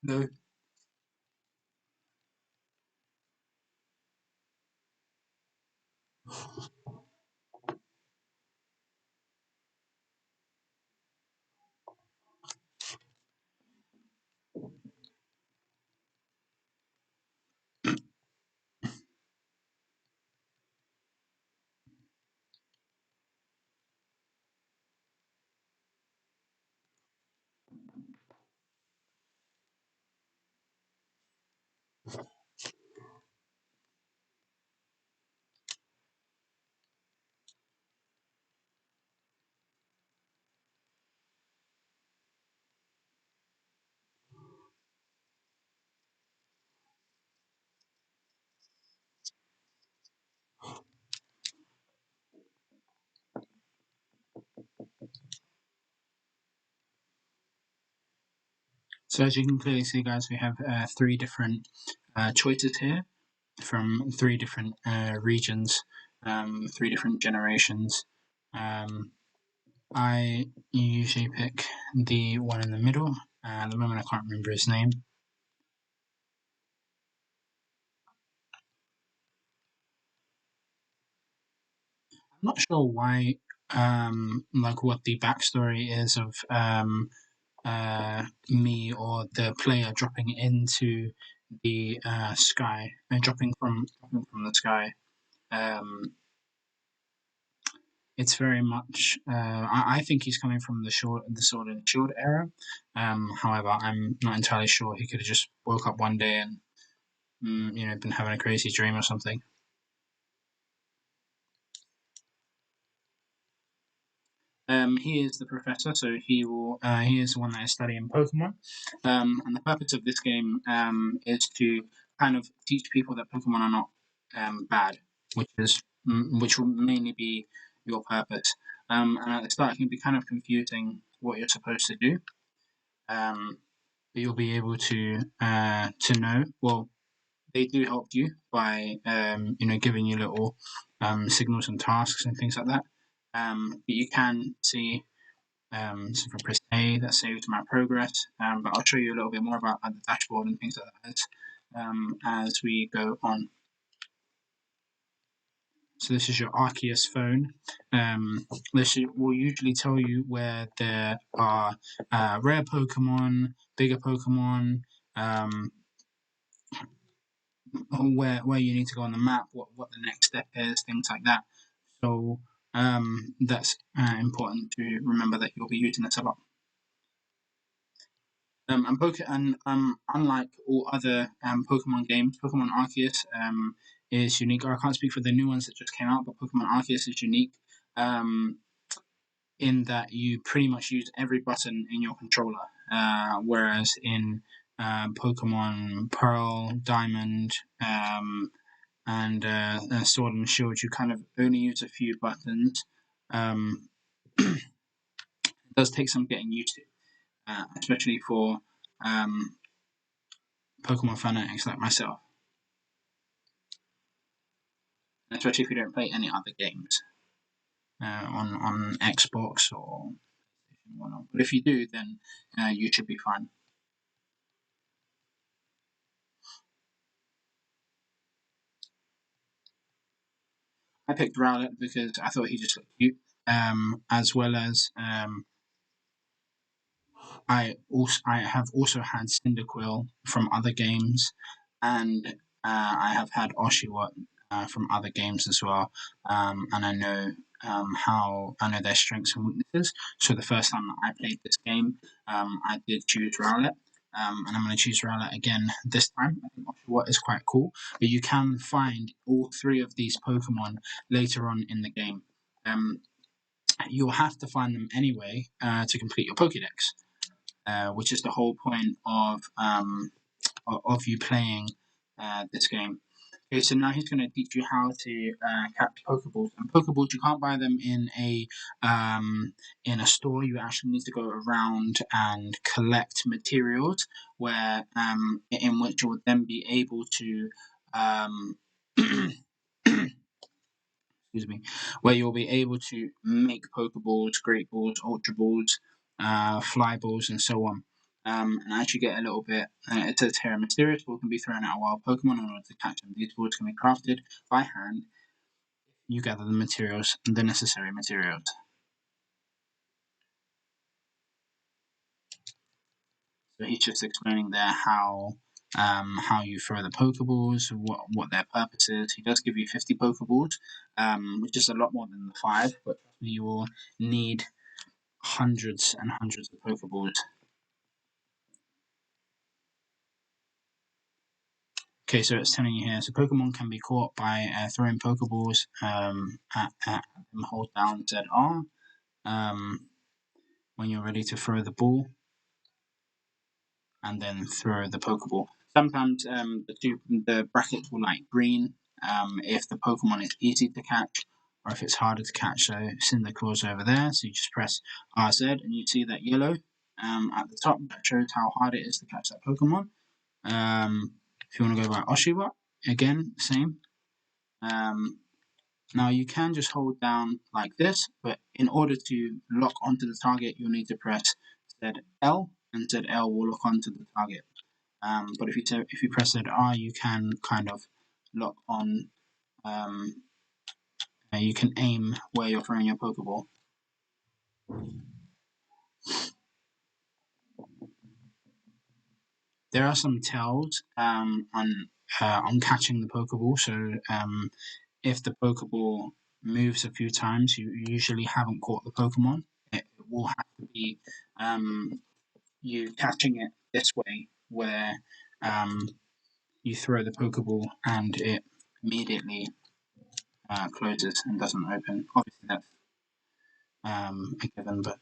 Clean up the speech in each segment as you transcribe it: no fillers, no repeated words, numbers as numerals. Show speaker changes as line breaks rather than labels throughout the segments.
No. So as you can clearly see, guys, we have three different choices here from three different regions, three different generations. I usually pick the one in the middle. At the moment, I can't remember his name. I'm not sure why, like what the backstory is of me or the player dropping into the sky and dropping from the sky. Um, it's very much. I think he's coming from the Sword and Shield era. However, I'm not entirely sure. He could have just woke up one day and been having a crazy dream or something. He is the professor, so he is the one that is studying Pokemon. And the purpose of this game is to kind of teach people that Pokemon are not bad, which will mainly be your purpose. And at the start, it can be kind of confusing what you're supposed to do. Um, but you'll be able to know. Well, they do help you by giving you little signals and tasks and things like that. But you can see so if I press A, that saves my progress. But I'll show you a little bit more about the dashboard and things like that as we go on. So this is your Arceus phone. This will usually tell you where there are rare Pokemon, bigger Pokemon, um, where you need to go on the map, what the next step is, things like that. So that's important to remember that you'll be using this a lot. Unlike all other Pokemon games, Pokemon Arceus is unique. Or I can't speak for the new ones that just came out, but Pokemon Arceus is unique um, in that you pretty much use every button in your controller, whereas in Pokemon Pearl, Diamond, and Sword and Shield, you kind of only use a few buttons. It does take some getting used to, especially for um, Pokemon fanatics like myself, especially if you don't play any other games on Xbox or whatnot. But if you do, then you should be fine. I picked Rowlet because I thought he just looked cute, as well as I have also had Cyndaquil from other games, and I have had Oshawott from other games as well. And I know how I know their strengths and weaknesses. So the first time that I played this game, I did choose Rowlet. And I'm going to choose Rowlet again this time. I think Oshawott is quite cool, but you can find all three of these Pokemon later on in the game. Um, you'll have to find them anyway to complete your Pokédex, which is the whole point of you playing this game. Okay, so now he's going to teach you how to catch Pokeballs. And Pokeballs, you can't buy them in a store. You actually need to go around and collect materials, where in which you will then be able to excuse me, where you'll be able to make Pokeballs, Great Balls, Ultra Balls, Fly Balls, and so on. And as you get a little bit, it says here, a mysterious ball can be thrown at a wild Pokemon in order to catch them. These balls can be crafted by hand. You gather the necessary materials. So he's just explaining there how you throw the Pokeballs, what their purpose is. He does give you 50 Pokeballs, which is a lot more than the 5, but you will need hundreds and hundreds of Pokeballs. Okay, so it's telling you here, so Pokemon can be caught by throwing Pokeballs at them. Hold down ZR when you're ready to throw the ball, and then throw the Pokeball. Sometimes the brackets will light green if the Pokemon is easy to catch, or if it's harder to catch. So Cyndaquil's over there, so you just press RZ, and you see that yellow at the top that shows how hard it is to catch that Pokemon. If you want to go by Oshiwa, again, same. Now you can just hold down like this, but in order to lock onto the target, you'll need to press ZL, and ZL will lock onto the target. But if you press ZR, you can kind of lock on. You can aim where you're throwing your Pokeball. There are some tells on catching the Pokeball. So if the Pokeball moves a few times, you usually haven't caught the Pokemon. It will have to be you catching it this way, where you throw the Pokeball and it immediately closes and doesn't open. Obviously, that's a given, but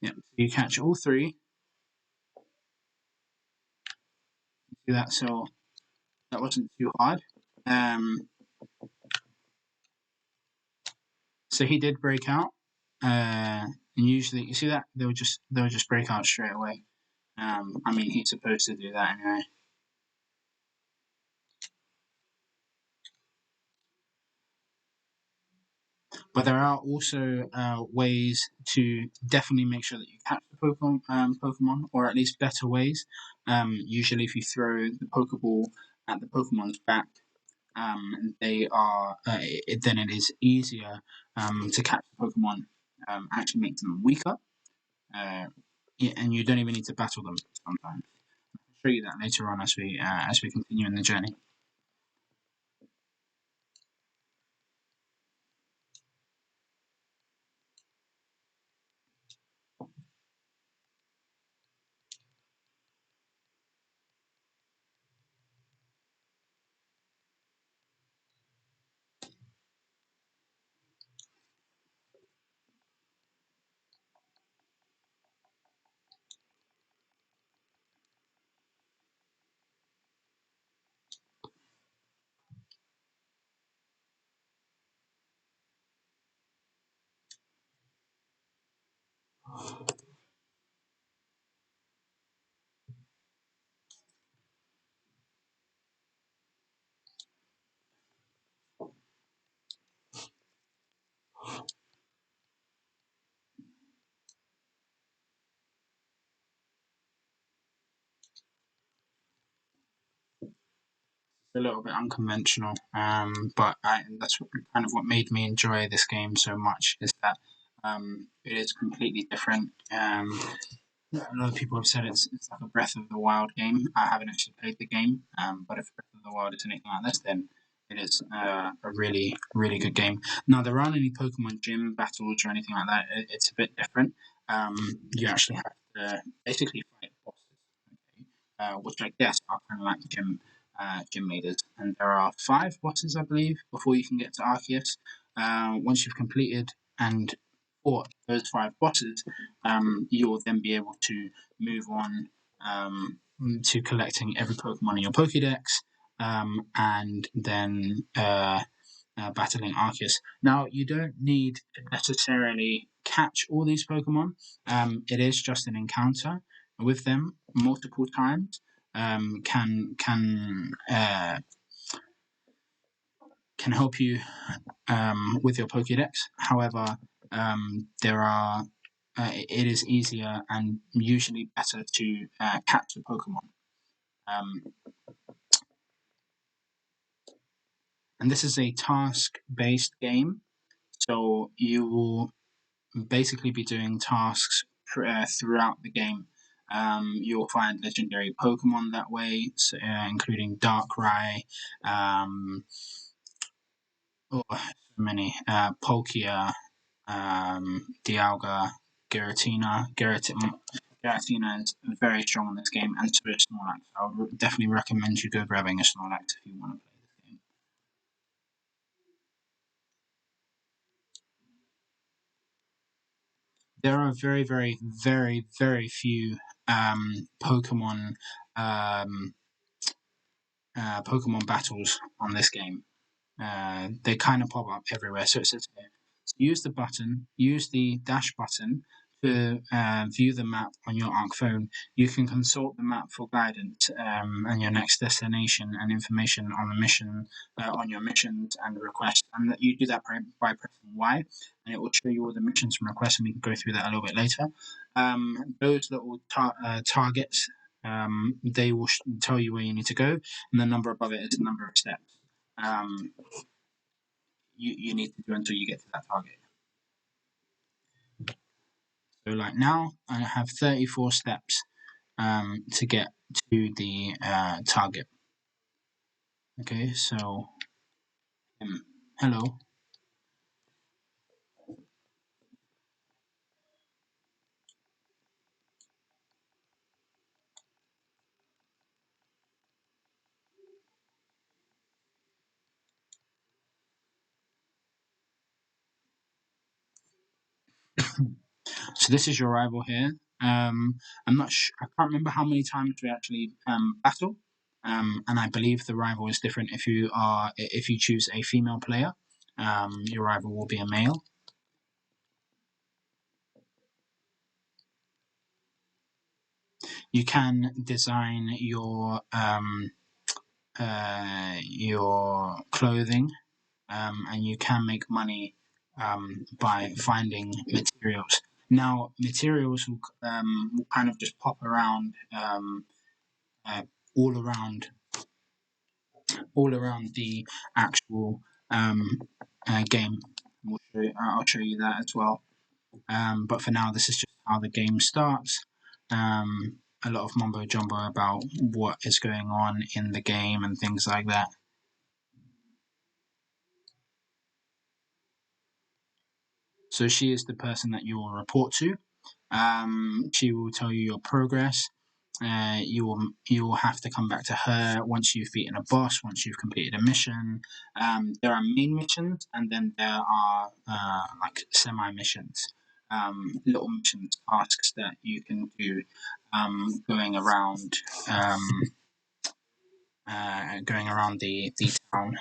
yeah. So you catch all three. See that? So that wasn't too hard. So he did break out, and usually you see that they'll just break out straight away. I mean, he's supposed to do that anyway. But there are also ways to definitely make sure that you catch the Pokemon, or at least better ways. Usually, if you throw the Pokeball at the Pokemon's back, they are then it is easier to catch the Pokemon. Actually, makes them weaker, yeah, and you don't even need to battle them sometimes. I'll show you that later on as we continue in the journey. A little bit unconventional, that's kind of what made me enjoy this game so much. Is that it is completely different. A lot of people have said it's like a Breath of the Wild game. I haven't actually played the game, but if Breath of the Wild is anything like this, then it is a really, really good game. Now, there aren't any Pokemon gym battles or anything like that. It's a bit different. You actually have to basically fight bosses, okay? Which I guess are kind of like gym leaders. And there are 5 bosses, I believe, before you can get to Arceus. Once you've completed and fought those 5 bosses, you'll then be able to move on to collecting every Pokemon in your Pokédex, and then battling Arceus. Now, you don't need to necessarily catch all these Pokemon. It is just an encounter with them multiple times. can help you with your Pokédex. However, there are it is easier and usually better to catch the Pokemon. Um, and this is a task-based game, so you will basically be doing tasks throughout the game. You'll find legendary Pokemon that way, so, including Darkrai, oh, so many, Palkia, Dialga, Giratina is very strong in this game, and so is Snorlax. I would definitely recommend you go grabbing a Snorlax if you want to play this game. There are very, very, very, very few Pokemon um, Pokemon battles on this game. They kind of pop up everywhere. So it says here, use the button, use the dash button to view the map on your Arc phone. You can consult the map for guidance and your next destination and information on the mission, on your missions and requests. And that you do that by pressing Y, and it will show you all the missions and requests, and we can go through that a little bit later. Those little targets, they will tell you where you need to go, and the number above it is the number of steps. Um, you need to do until you get to that target. So like now I have 34 steps to get to the target. Okay, so hello. So this is your rival here. I'm not I can't remember how many times we actually battle. And I believe the rival is different if you choose a female player. Your rival will be a male. You can design your clothing, and you can make money by finding materials. Now, materials will kind of just pop around uh, all around all around the actual game. I'll show you that as well. But for now, this is just how the game starts. A lot of mumbo jumbo about what is going on in the game and things like that. So she is the person that you will report to. She will tell you your progress. You will have to come back to her once you've beaten a boss, once you've completed a mission. There are main missions, and then there are like semi missions, little missions, tasks that you can do, going around the town.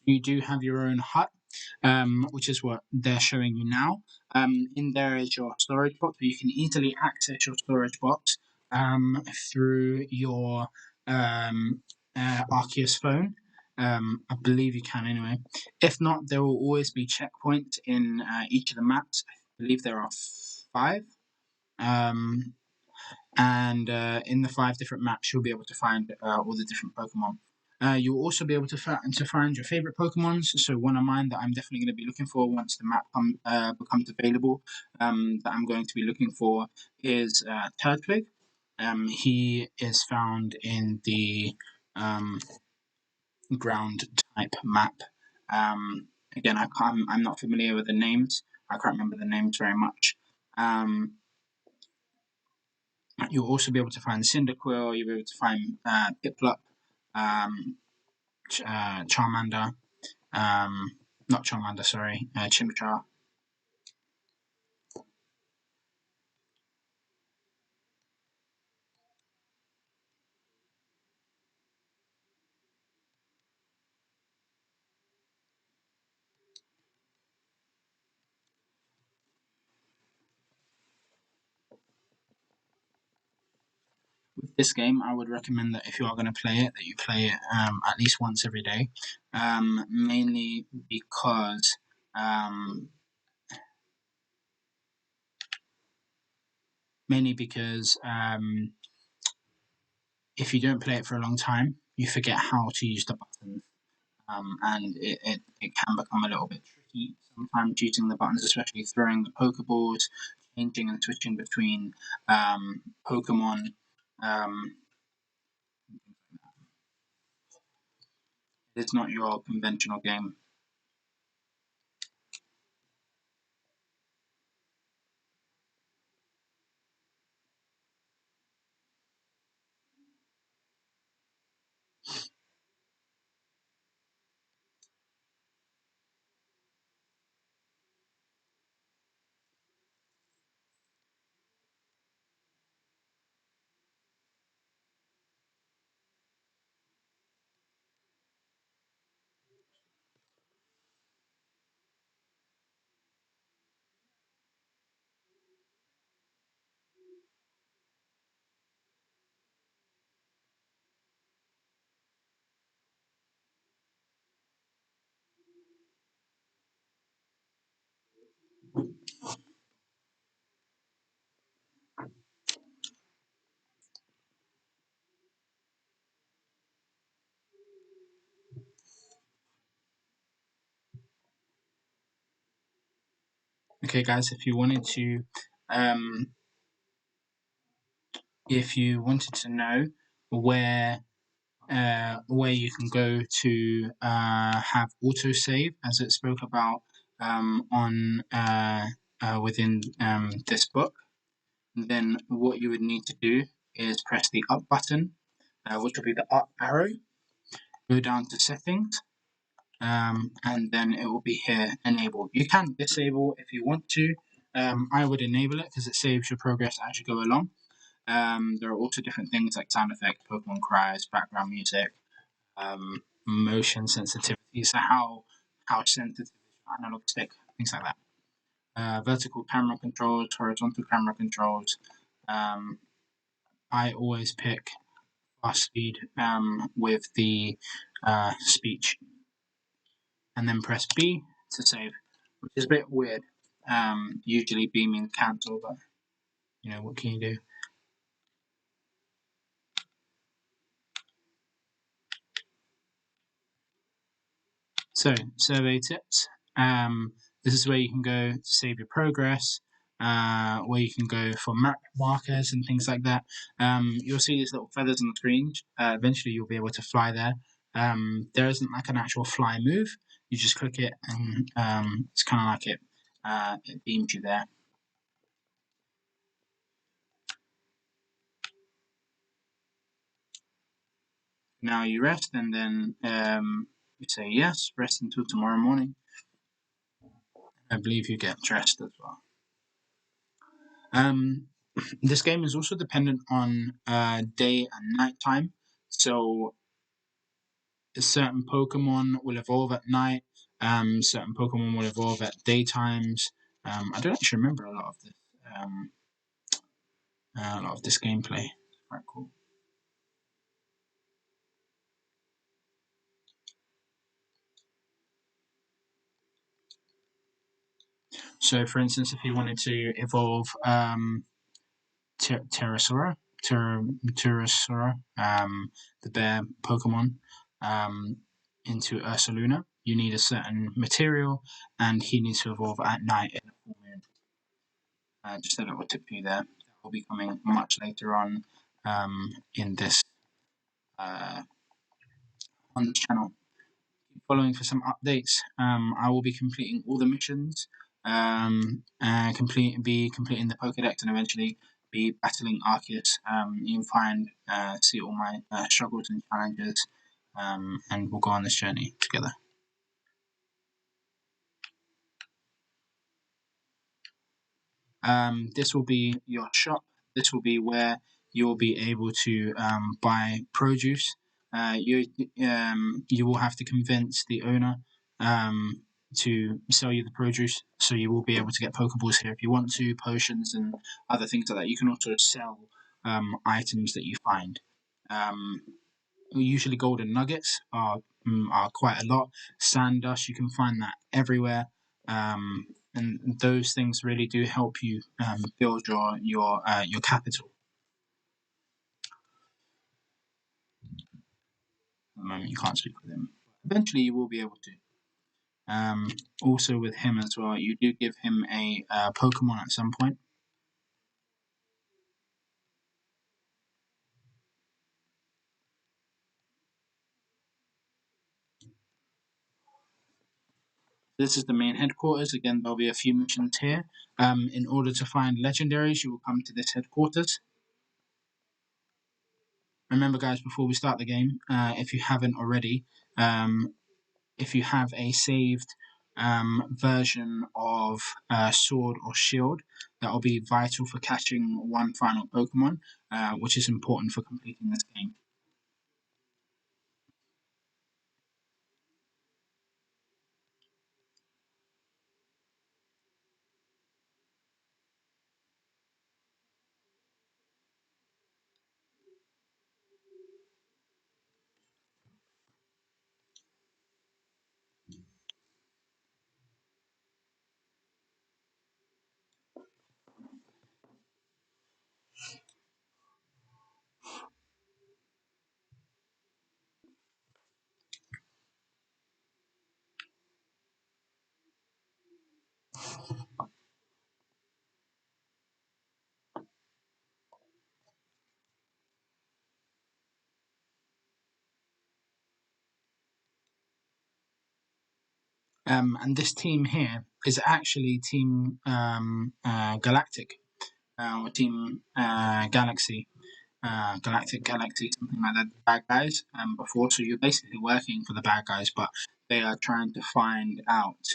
You do have your own hut, which is what they're showing you now. In there is your storage box, but you can easily access your storage box through your Arceus phone. I believe you can anyway. If not, there will always be checkpoints in each of the maps. I believe there are five. Um, and in the five different maps, you'll be able to find all the different Pokemon. You'll also be able to find your favorite Pokemons. So one of mine that I'm definitely going to be looking for once the map becomes available, that I'm going to be looking for is Turtwig. He is found in the um, ground type map. Again, I'm not familiar with the names. I can't remember the names very much. You'll also be able to find Cyndaquil. You'll be able to find Piplup, um, Charmander, not Charmander, sorry, Chimchar. With this game, I would recommend that if you are going to play it, that you play it at least once every day, mainly because um, mainly because if you don't play it for a long time, you forget how to use the buttons. And it can become a little bit tricky sometimes using the buttons, especially throwing the Pokeballs, changing and switching between Pokemon. Um, it's not your conventional game. Okay, guys, um, if you wanted to know where you can go to have autosave, as it spoke about on within this book, then what you would need to do is press the up button, which will be the up arrow, go down to settings, and then it will be here enabled. You can disable if you want to. I would enable it because it saves your progress as you go along. There are also different things like sound effects, Pokemon cries, background music, motion sensitivity, so how sensitive is your analog stick, things like that. Vertical camera controls, horizontal camera controls. Um, I always pick fast speed with the speech, and then press B to save, which is a bit weird. Usually B means cancel, but what can you do? So, survey tips. This is where you can go to save your progress, where you can go for map markers and things like that. You'll see these little feathers on the screen. Eventually, you'll be able to fly there. There isn't like an actual fly move. You just click it, and it's kind of like it beams you there. Now you rest, and then you say yes, rest until tomorrow morning. I believe you get dressed as well. Um, this game is also dependent on day and night time. So certain Pokemon will evolve at night. Certain Pokemon will evolve at daytimes. I don't actually remember Um, a lot of this gameplay. Quite cool. So, for instance, if you wanted to evolve Pterosaur, the bear Pokemon, um, into Ursaluna, you need a certain material, and he needs to evolve at night in a full moon. Just a little tip for you there. That will be coming much later in this uh, on the channel. Following for some updates. I will be completing all the missions, completing the Pokedex, and eventually be battling Arceus. You can see all my struggles and challenges, and we'll go on this journey together. This will be your shop. This will be where you'll be able to buy produce. You will have to convince the owner to sell you the produce, so you will be able to get Pokeballs here if you want to, potions and other things like that. You can also sell items that you find. Um, Usually, golden nuggets are quite a lot. Sand dust, you can find that everywhere. And those things really do help you build your capital. At the moment, you can't speak with him. Eventually, you will be able to. Also, with him as well, you do give him a Pokemon at some point. This is the main headquarters. Again, there'll be a few missions here. In order to find legendaries, you will come to this headquarters. Remember, guys, before we start the game, if you haven't already, if you have a saved version of Sword or Shield, that will be vital for catching one final Pokemon, which is important for completing this game. And this team here is actually Team Galactic, or Team Galaxy. Galactic Galaxy, something like that, bad guys before. So you're basically working for the bad guys, but they are trying to find out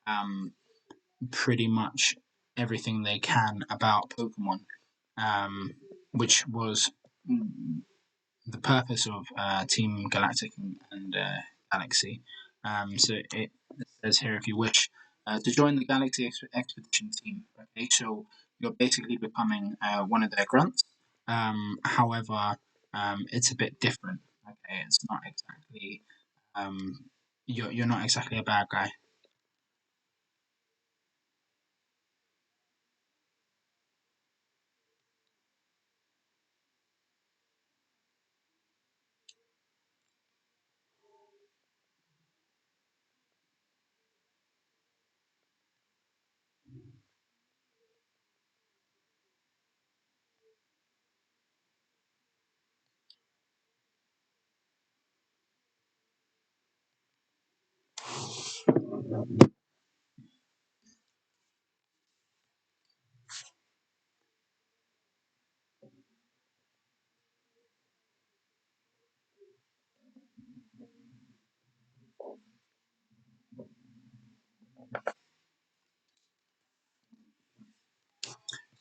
um, pretty much everything they can about Pokemon, um, which was the purpose of Team Galactic and Galaxy. So it says here, if you wish to join the Galaxy Expedition team. Okay, so you're basically becoming one of their grunts. However, it's a bit different. Okay, it's not exactly um, you're not exactly a bad guy.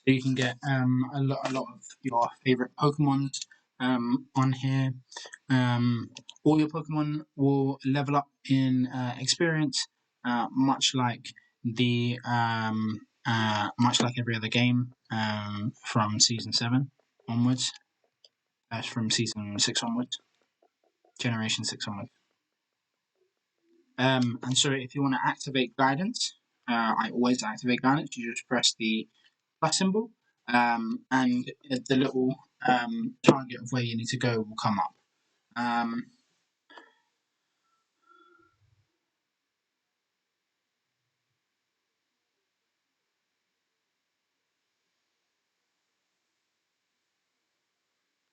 So you can get a lot of your favorite Pokemons on here. All your Pokemon will level up in experience, much like the much like every other game from season 7 onwards. From season 6 onwards, generation 6 onwards. And so if you want to activate guidance, I always activate guidance. You just press the plus symbol, and the little target of where you need to go will come up.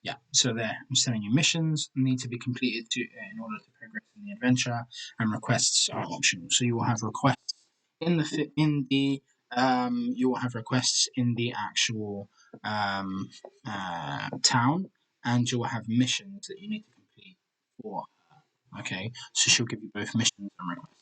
Yeah, so there, I'm telling you, missions need to be completed in order to progress in the adventure, and requests are optional. So you will have requests you will have requests in the actual town, and you will have missions that you need to complete for her. Okay, so she'll give you both missions and requests.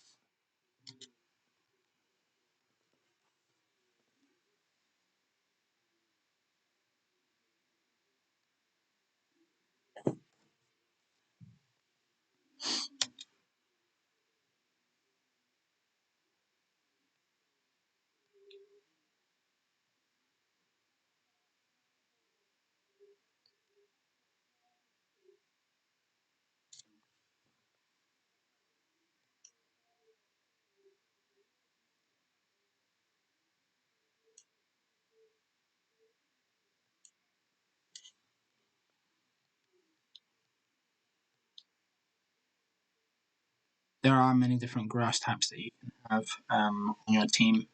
There are many different grass types that you can have on your team,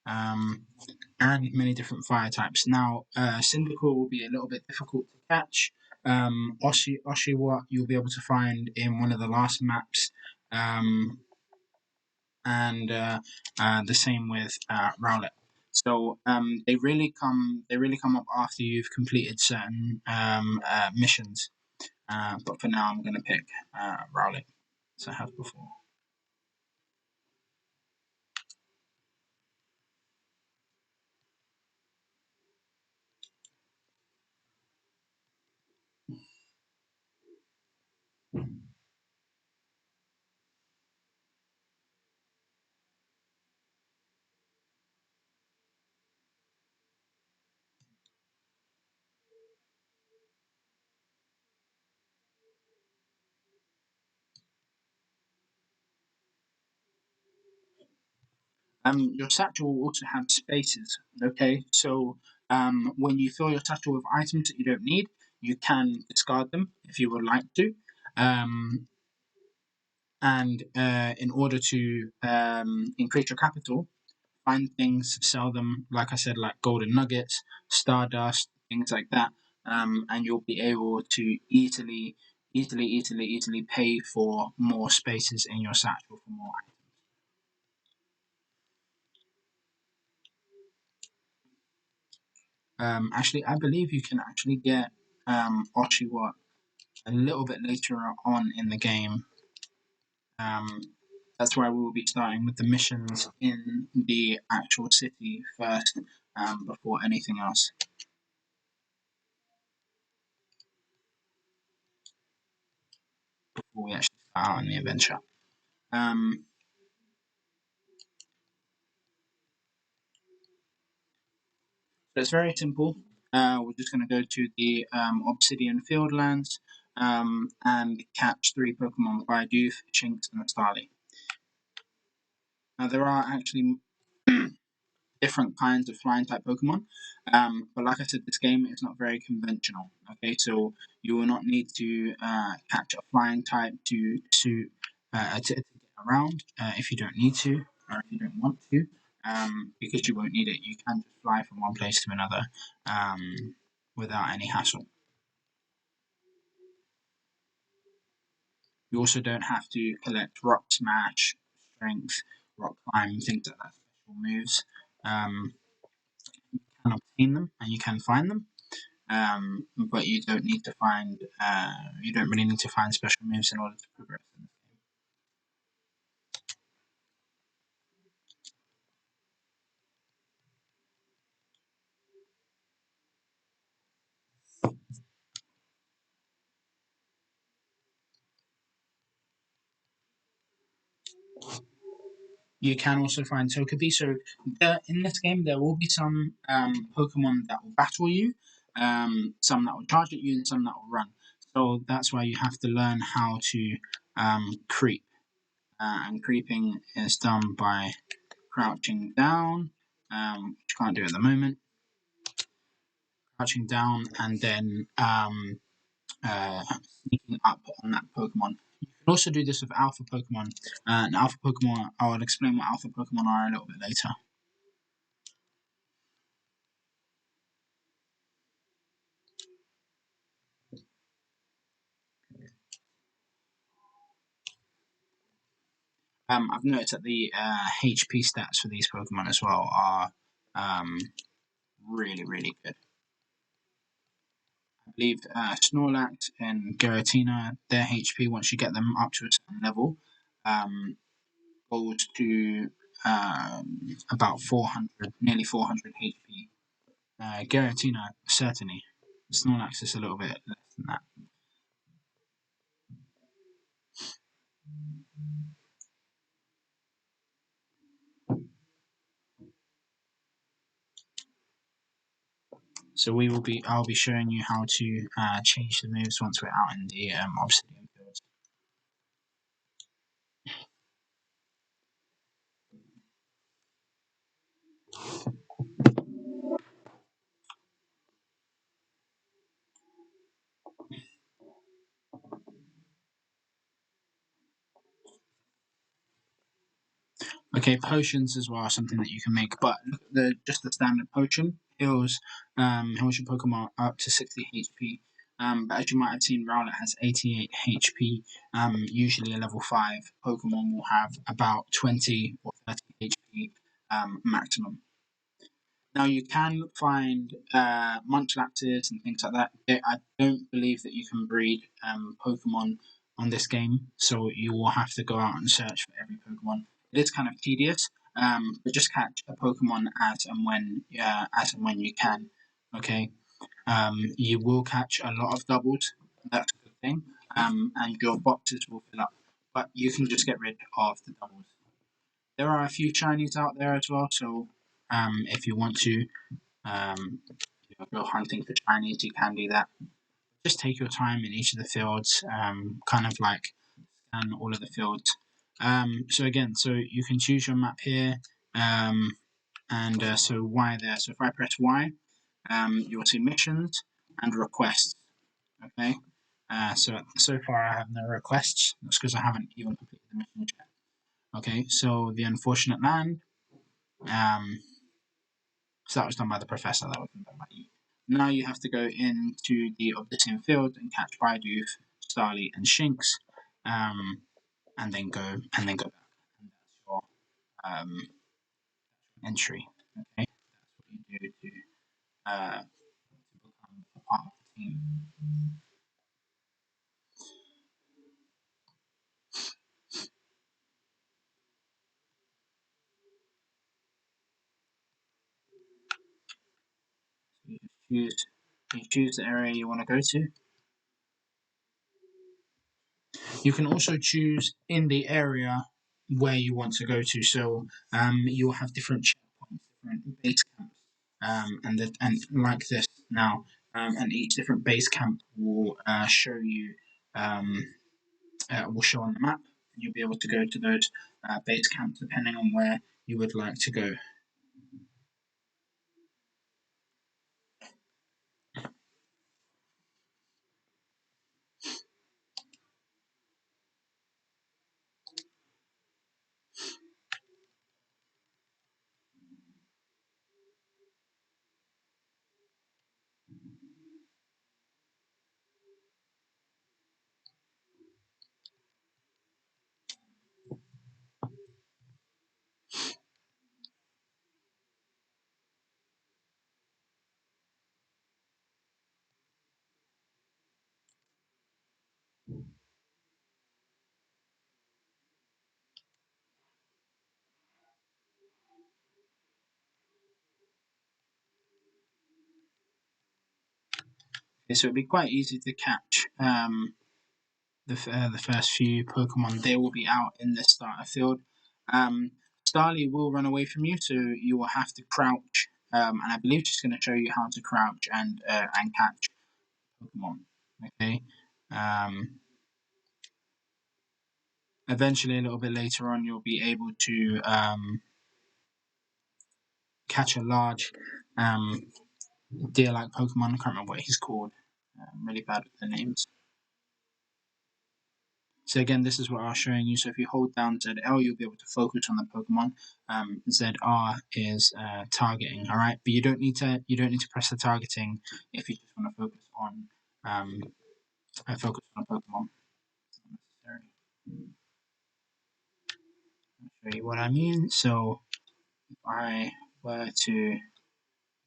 um, and many different fire types. Now, Cyndaquil will be a little bit difficult to catch. Oshiwa you'll be able to find in one of the last maps, um, and the same with Rowlet. So they really come up after you've completed certain missions. But for now, I'm going to pick Rowlet, as I have before. Your satchel will also have spaces. Okay, so when you fill your satchel with items that you don't need, you can discard them if you would like to. Um, and in order to increase your capital, find things, sell them. Like I said, like golden nuggets, stardust, things like that, and you'll be able to easily pay for more spaces in your satchel for more. Actually, I believe you can actually get Oshiwa a little bit later on in the game. Um, that's why we will be starting with the missions in the actual city first, before anything else, before we actually start out on the adventure. Um, so it's very simple. We're just going to go to the Obsidian Fieldlands, and catch 3 Pokemon: Bidoof, Chinks, and Starly. Now there are actually different kinds of flying type Pokemon. But like I said, this game is not very conventional. Okay, so you will not need to catch a flying type to get around if you don't need to, or if you don't want to, because you won't need it. You can just fly from one place to another without any hassle. You also don't have to collect Rock Smash, Strength, Rock Climb, things like that. Special moves. Um, you can obtain them and you can find them, but you don't need to find. You don't really need to find special moves in order to progress. You can also find Togepi. So in this game, there will be some Pokemon that will battle you, some that will charge at you, and some that will run. So that's why you have to learn how to creep. And creeping is done by crouching down, which you can't do at the moment. Crouching down and then sneaking up on that Pokemon. You can also do this with Alpha Pokemon. And Alpha Pokemon, I will explain what Alpha Pokemon are a little bit later. I've noticed that the HP stats for these Pokemon as well are um, really, really good. I believe Snorlax and Giratina, their HP, once you get them up to a certain level, um, goes to about 400, nearly 400 HP. Giratina, certainly. Snorlax is a little bit less than that. So I'll be showing you how to change the moves once we're out in the obsidian fields. Okay, potions as well are something that you can make, but just the standard potion heals your Pokemon up to 60 HP. But as you might have seen, Rowlet has 88 HP. Usually a level 5 Pokemon will have about 20 or 30 HP maximum. Now you can find Munchlaxes and things like that. I don't believe that you can breed Pokemon on this game, so you will have to go out and search for every Pokemon. It is kind of tedious, but just catch a Pokemon as and when you can. Okay, you will catch a lot of doubles. That's a good thing, and your boxes will fill up. But you can just get rid of the doubles. There are a few shinies out there as well, so if you want to go hunting for shinies, you can do that. Just take your time in each of the fields, kind of like scan all of the fields. So you can choose your map here, and so Y there. So if I press Y, you'll see missions and requests. Okay. So far I have no requests. That's because I haven't even completed the mission yet. Okay. So the unfortunate land. So that was done by the professor. That wasn't done by you. Now you have to go into the Obsidian field and catch Bidoof, Starly, and Shinx, and then go back. And that's your um, entry. Okay, that's what you do to become a part of the team. So you choose the area you want to go to. You can also choose in the area where you want to go to. So you'll have different checkpoints, different base camps, and like this now. And each different base camp will show you will show on the map. And you'll be able to go to those base camps depending on where you would like to go. Okay, so it'd be quite easy to catch the first few Pokemon. They will be out in the starter field. Starly will run away from you, so you will have to crouch. And I believe she's going to show you how to crouch and catch Pokemon. Okay. Um, Eventually, a little bit later on, you'll be able to catch a large deer-like Pokemon. I can't remember what he's called. I'm really bad with the names. So again, this is what I was showing you. So if you hold down ZL, you'll be able to focus on the Pokemon. ZR is targeting. All right, but you don't need to press the targeting if you just want to focus on a Pokemon. It's not necessary. I'll show you what I mean. So if I were to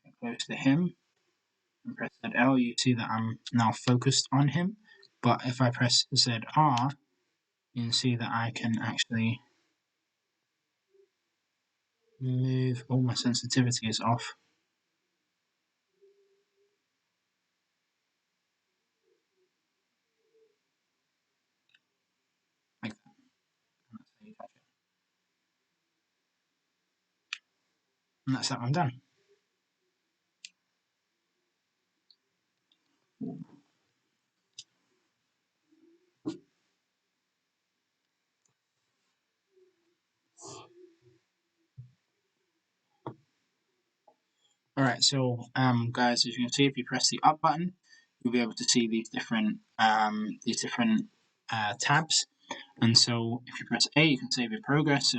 get close to him and press ZL, you see that I'm now focused on him. But if I press ZR, you can see that I can actually move. Oh, my sensitivity is off. Like that. And that's how you catch it. And that's that one done. Alright, so guys, as you can see, if you press the up button, you'll be able to see these different tabs. And so if you press A, you can save your progress. So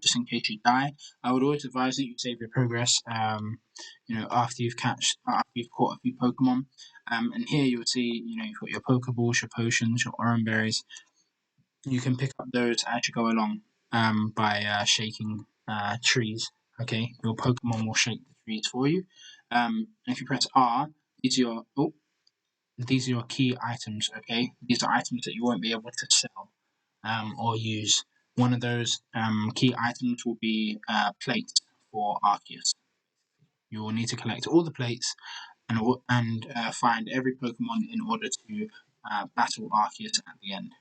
just in case you die, I would always advise that you save your progress. After you've caught a few Pokemon. And here you'll see, you've got your Pokeballs, your potions, your orange berries. You can pick up those as you go along by shaking trees. Okay, your Pokemon will shake the trees for you. And if you press R, these are your key items. Okay, these are items that you won't be able to sell or use. One of those key items will be plates for Arceus. You will need to collect all the plates and find every Pokemon in order to battle Arceus at the end.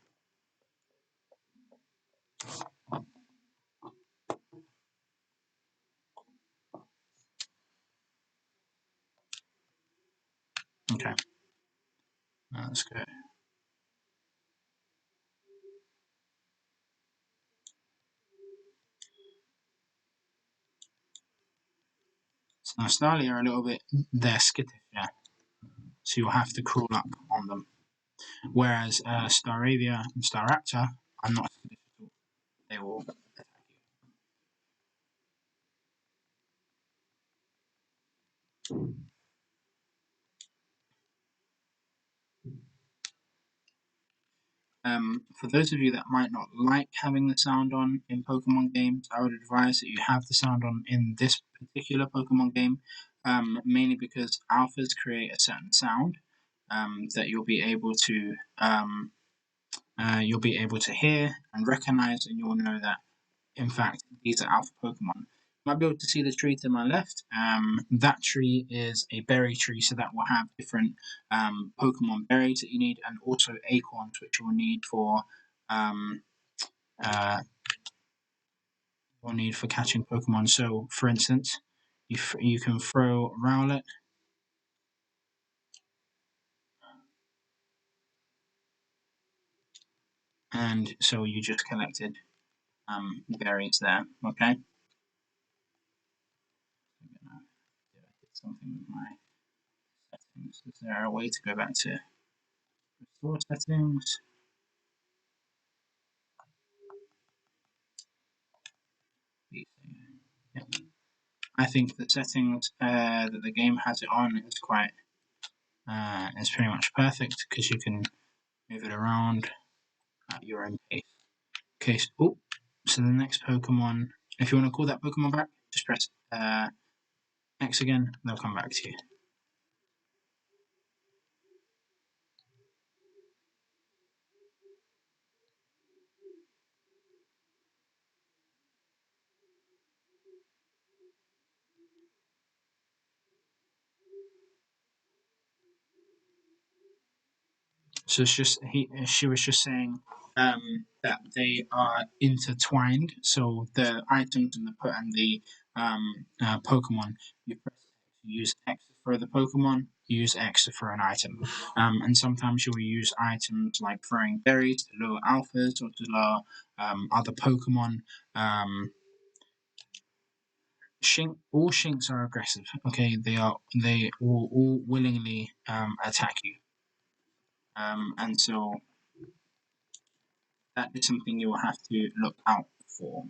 Okay, let's go. So now Starly are a little bit, they're skittish, yeah. So you'll have to crawl up on them. Whereas Staravia and Staraptor are not skittish at all. They will attack you. For those of you that might not like having the sound on in Pokemon games, I would advise that you have the sound on in this particular Pokemon game, mainly because alphas create a certain sound that you'll be able to hear and recognize, and you'll know that in fact these are alpha Pokemon. You might be able to see the tree to my left. That tree is a berry tree, so that will have different Pokemon berries that you need, and also acorns, which you will need for um, uh, catching Pokemon. So, for instance, you can throw Rowlet, and so you just collected berries there. Okay. I'm gonna do something with my settings. Is there a way to go back to restore settings? Yep. I think the settings that the game has it on is pretty much perfect because you can move it around at your own pace. Okay, so the next Pokemon, if you want to call that Pokemon back, just press X again, they'll come back to you. So it's just she was just saying that they are intertwined. So the items and the Pokemon, you press use X to throw the Pokemon, use X to throw an item. And sometimes you'll use items like throwing berries to lure alphas or to lure other Pokemon. Um, all Shinx are aggressive. Okay, they will all willingly attack you. And so that is something you will have to look out for.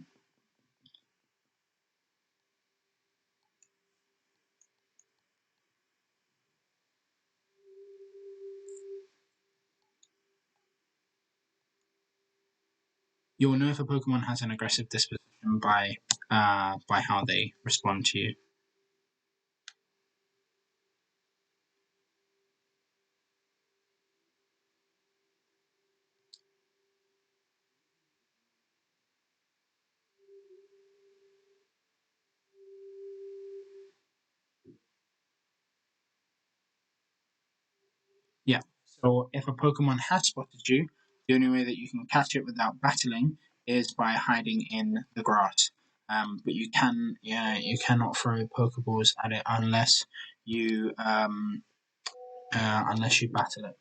You'll know if a Pokemon has an aggressive disposition by how they respond to you. Yeah. So if a Pokemon has spotted you, the only way that you can catch it without battling is by hiding in the grass. But you cannot throw Pokeballs at it unless you battle it.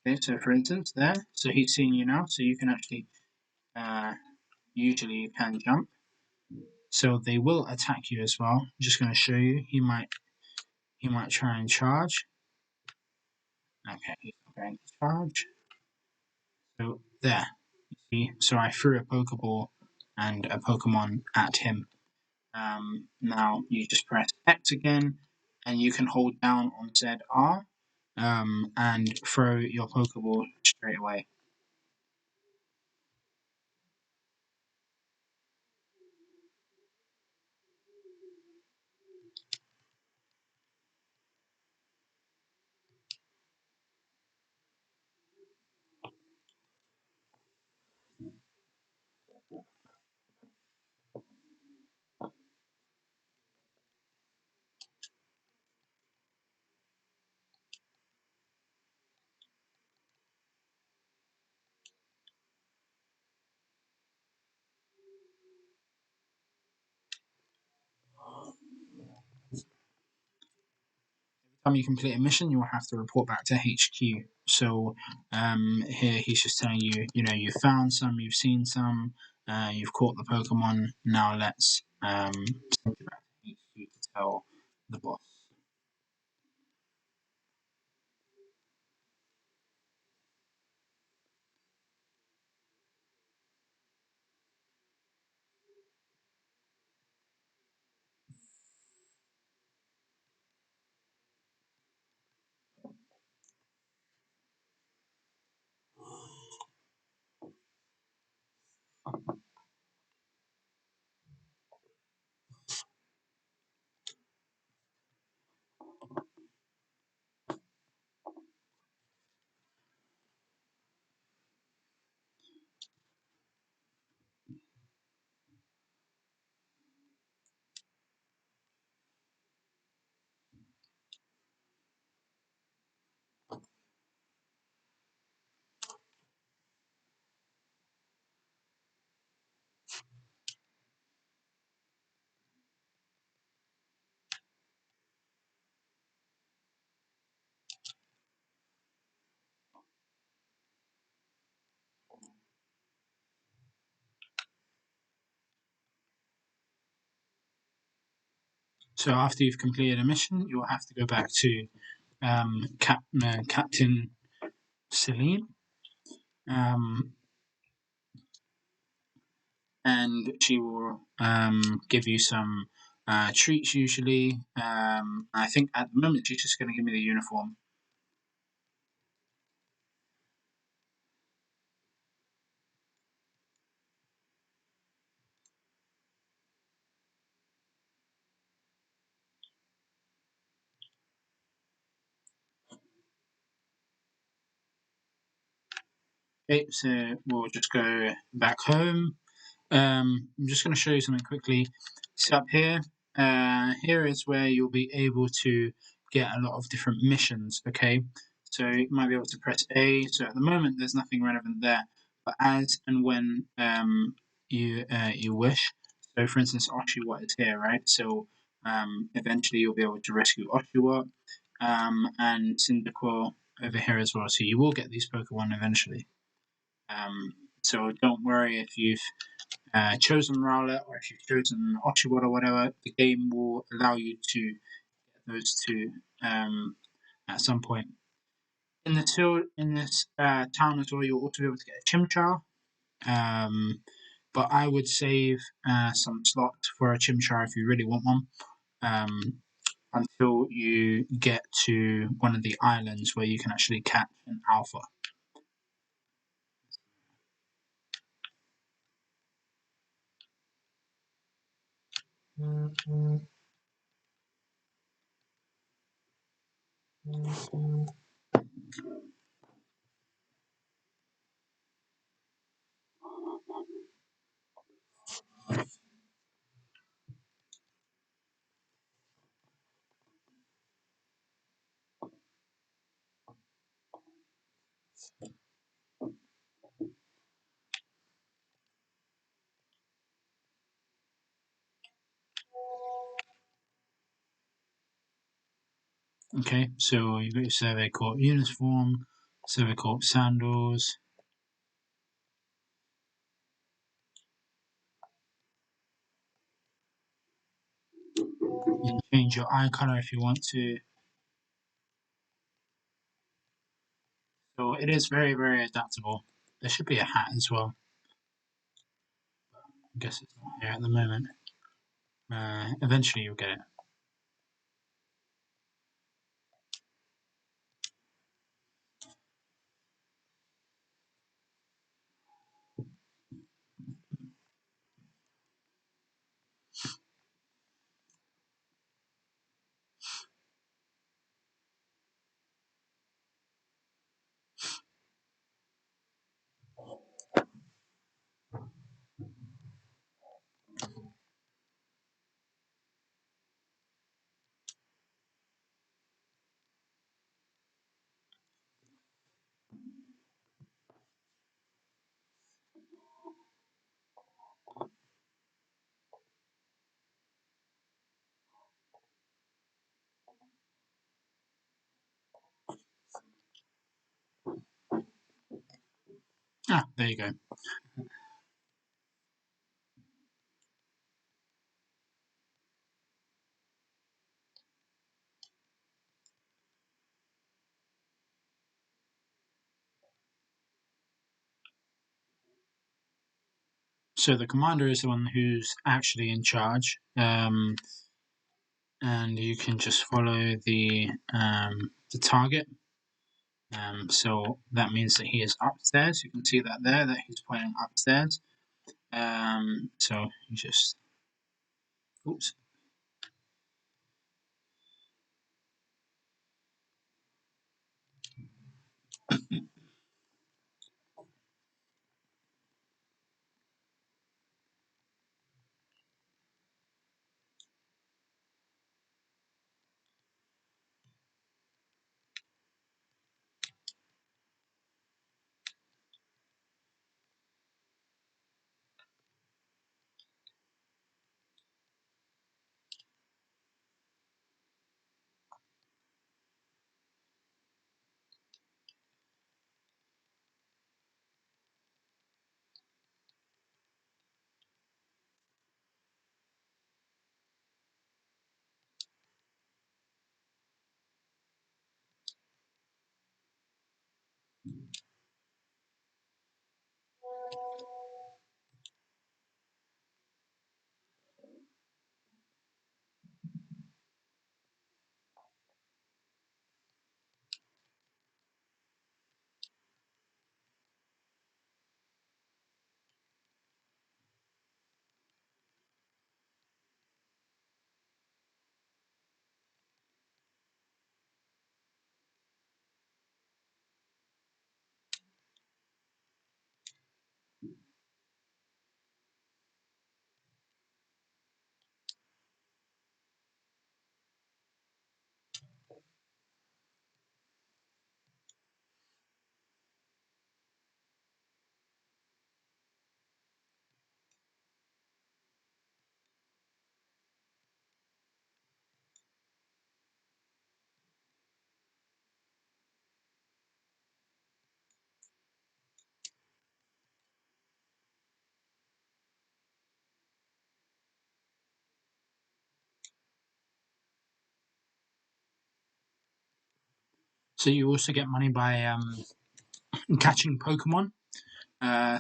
Okay. So for instance, so he's seeing you now, so you can actually uh, usually you can jump. So they will attack you as well. I'm just going to show you. He might try and charge. Okay, he's not going to charge. So there. You see, so I threw a Pokeball and a Pokemon at him. Now you just press X again, and you can hold down on ZR and throw your Pokeball straight away. Every time you complete a mission, you will have to report back to HQ. So here he's just telling you, you've found some, you've seen some, you've caught the Pokemon. Now let's send you back to HQ to tell the boss. So after you've completed a mission, you will have to go back to Captain Celine, um, and she will give you some treats. Usually, I think at the moment she's just going to give me the uniform. Okay, so we'll just go back home. I'm just going to show you something quickly. So up here, here is where you'll be able to get a lot of different missions. Okay, so you might be able to press A. So at the moment, there's nothing relevant there, but as and when you wish. So for instance, Oshiwa is here, right? So eventually you'll be able to rescue Oshiwa, and Cyndaquil over here as well. So you will get these Pokemon eventually. So don't worry if you've chosen Rowlet or if you've chosen Oshawott or whatever, the game will allow you to get those two at some point. In this town as well, you'll also be able to get a Chimchar. But I would save some slots for a Chimchar if you really want one. Until you get to one of the islands where you can actually catch an alpha. Okay, so you've got your Survey Corp uniform, Survey Corp sandals. You can change your eye color if you want to. So it is very, very adaptable. There should be a hat as well. I guess it's not here at the moment. Eventually you'll get it. Ah, there you go. So the commander is the one who's actually in charge, and you can just follow the target. So that means that he is upstairs. You can see that there, that he's pointing upstairs. So you just, oops. So you also get money by catching Pokemon.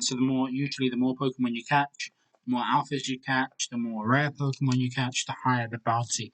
So usually the more Pokemon you catch, the more alphas you catch, the more rare Pokemon you catch, the higher the bounty.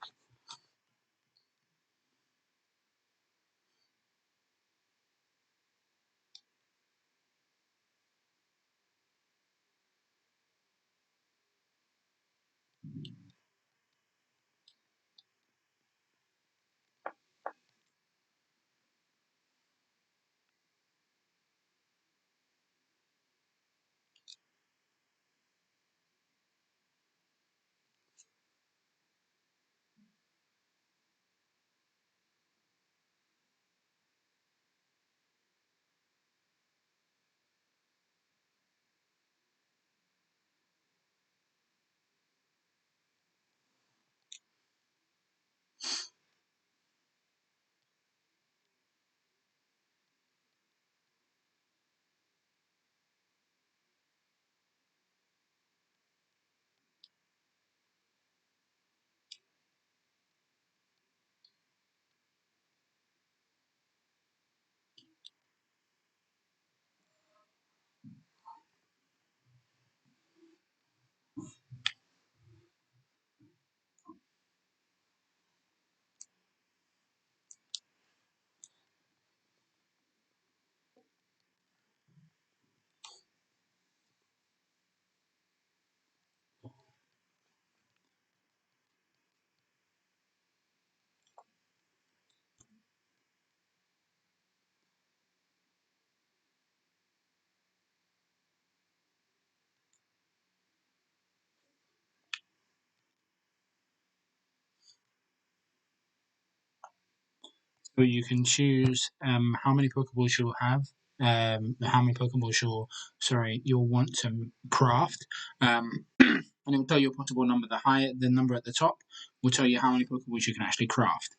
So you can choose how many Pokeballs you'll have, how many Pokeballs you'll want to craft, and it will tell you a possible number. The number at the top will tell you how many Pokeballs you can actually craft.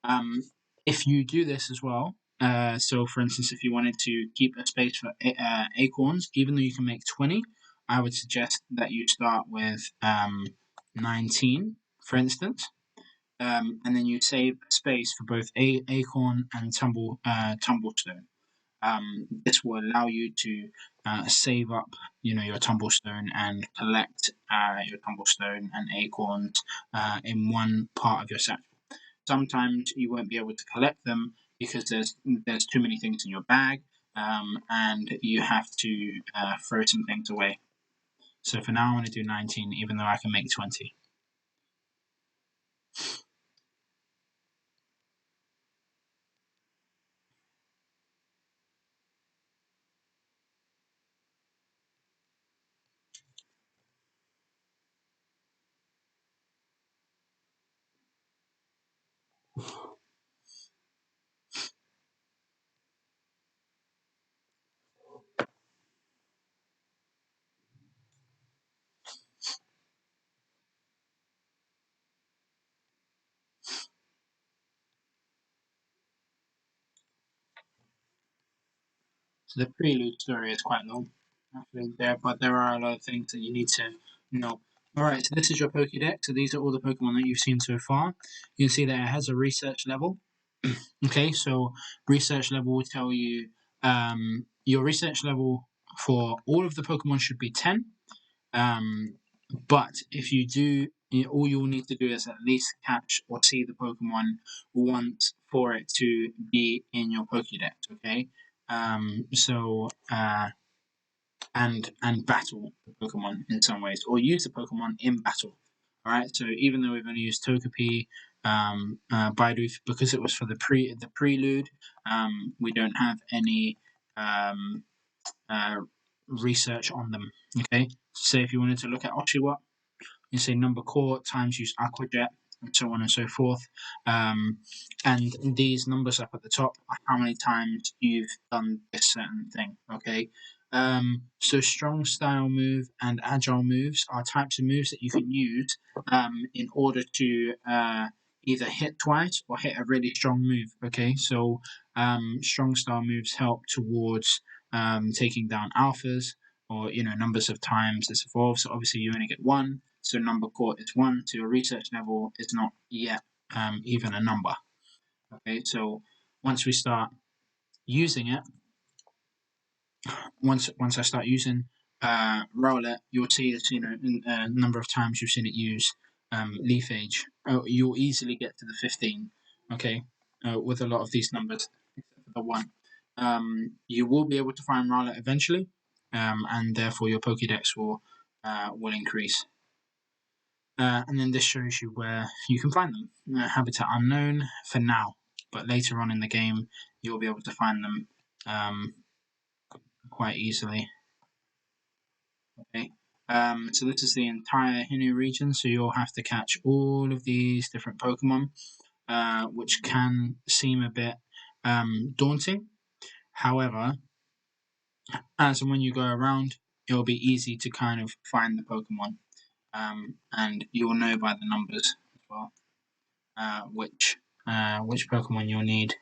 Um, if you do this as well, so for instance, if you wanted to keep a space for acorns, even though you can make 20, I would suggest that you start with 19, for instance, and then you save space for both acorn and tumblestone. This will allow you to save up, your tumblestone and collect your tumblestone and acorns in one part of your set. Sometimes you won't be able to collect them because there's too many things in your bag, and you have to throw some things away. So for now, I want to do 19, even though I can make 20. So the prelude story is quite long, actually, but there are a lot of things that you need to know. Alright, so this is your Pokédex. So these are all the Pokemon that you've seen so far. You can see that it has a research level. Okay, so research level will tell you your research level for all of the Pokemon should be 10. Um, but if you do, all you'll need to do is at least catch or see the Pokemon once for it to be in your Pokédex. Okay, and battle the Pokemon in some ways, or use the Pokemon in battle. All right. So even though we've only used Togepi, Bidoof, because it was for the prelude, we don't have any um, uh, research on them. Okay. So if you wanted to look at Oshawott, you say number core times use Aquajet, and so on and so forth. And these numbers up at the top are how many times you've done this certain thing. Okay. So strong style move and agile moves are types of moves that you can use in order to either hit twice or hit a really strong move. Okay, so strong style moves help towards taking down alphas or numbers of times this evolves. So obviously you only get one, so number core is one. So your research level is not yet even a number. Okay, so once we start using it, once I start using Rowlet, you'll see it's a number of times you've seen it use Leaf Age. Oh, you'll easily get to the 15. Okay, with a lot of these numbers, except for the one. You will be able to find Rowlet eventually, and therefore your Pokédex will increase. And then this shows you where you can find them. Habitat unknown for now, but later on in the game, you'll be able to find them quite easily. Okay. So this is the entire Hinu region, so you'll have to catch all of these different Pokemon, which can seem a bit daunting. However, as and when you go around, it'll be easy to kind of find the Pokemon, and you'll know by the numbers as well which Pokemon you'll need.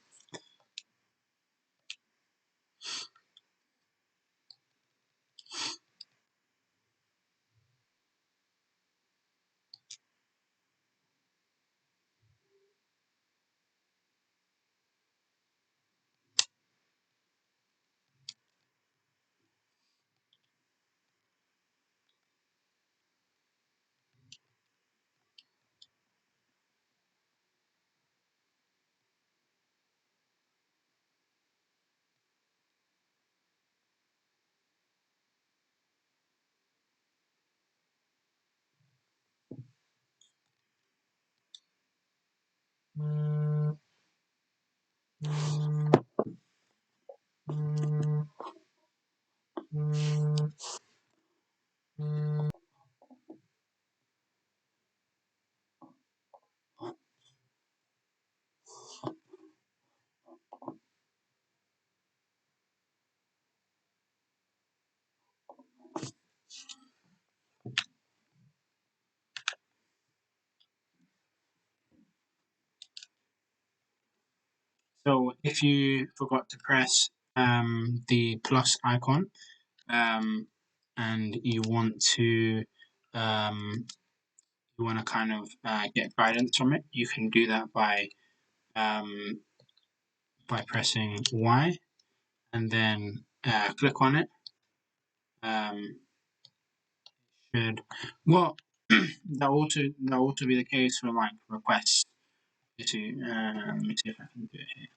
So if you forgot to press the plus icon, and you want to kind of get guidance from it, you can do that um, by pressing Y and then click on it. Should well that also be the case for like requests. Let me see if I can do it here.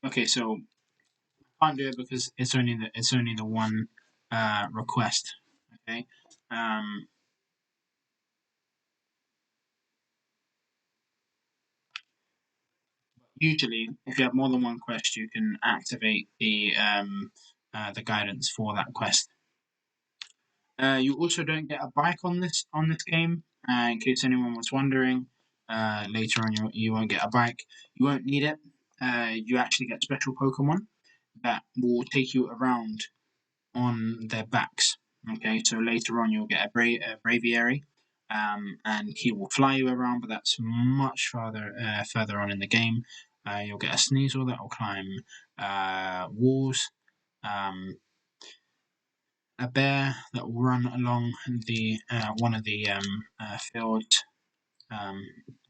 Okay, so I can't do it because it's only the one request. Okay. Usually, if you have more than one quest, you can activate the guidance for that quest. You also don't get a bike on this game. In case anyone was wondering, later on you won't get a bike. You won't need it. You actually get special Pokemon that will take you around on their backs. Okay, so later on you'll get a Braviary, and he will fly you around, but that's much further on in the game. You'll get a Sneasel that will climb walls. A bear that will run along the one of the fields.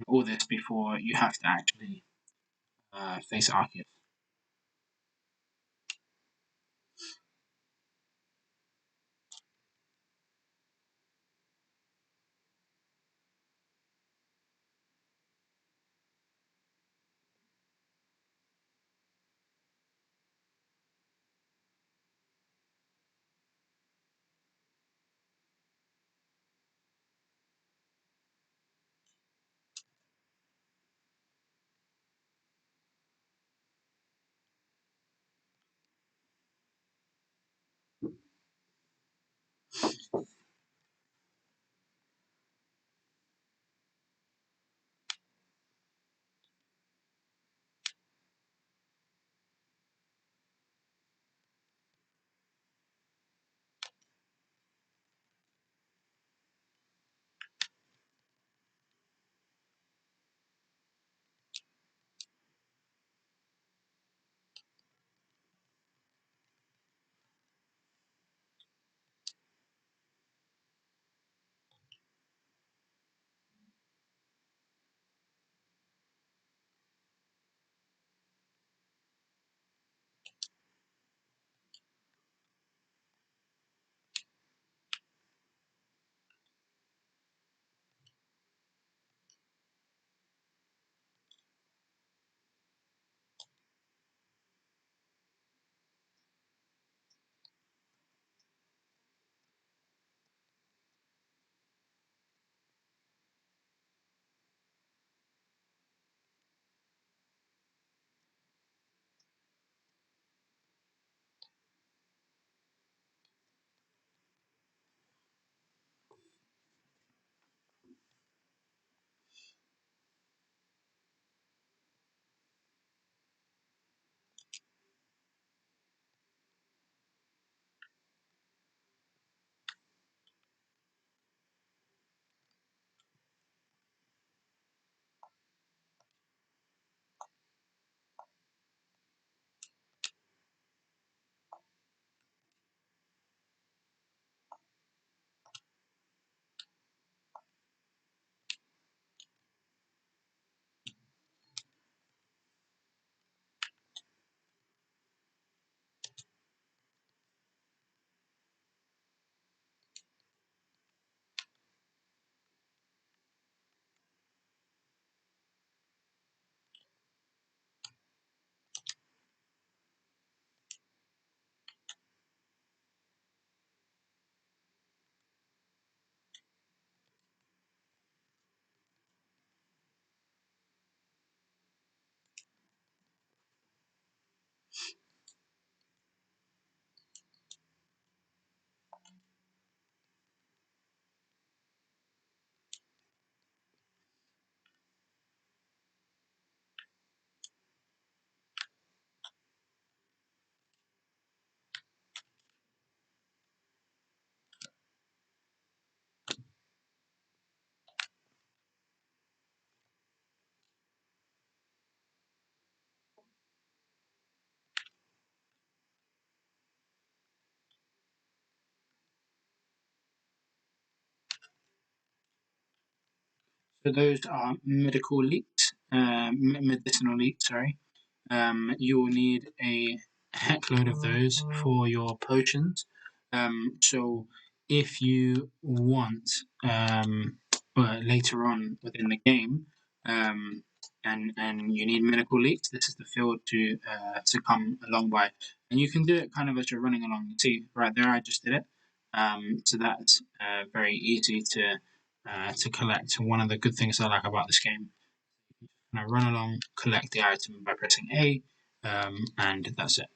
All this before you have to actually face Arceus. So those are medicinal leaks. Sorry. You will need a heckload of those for your potions. So if you want, later on within the game, and you need medical leaks, this is the field to come along by, and you can do it kind of as you're running along. See right there, I just did it. So that's very easy to collect. One of the good things I like about this game, and I run along, collect the item by pressing A, and that's it.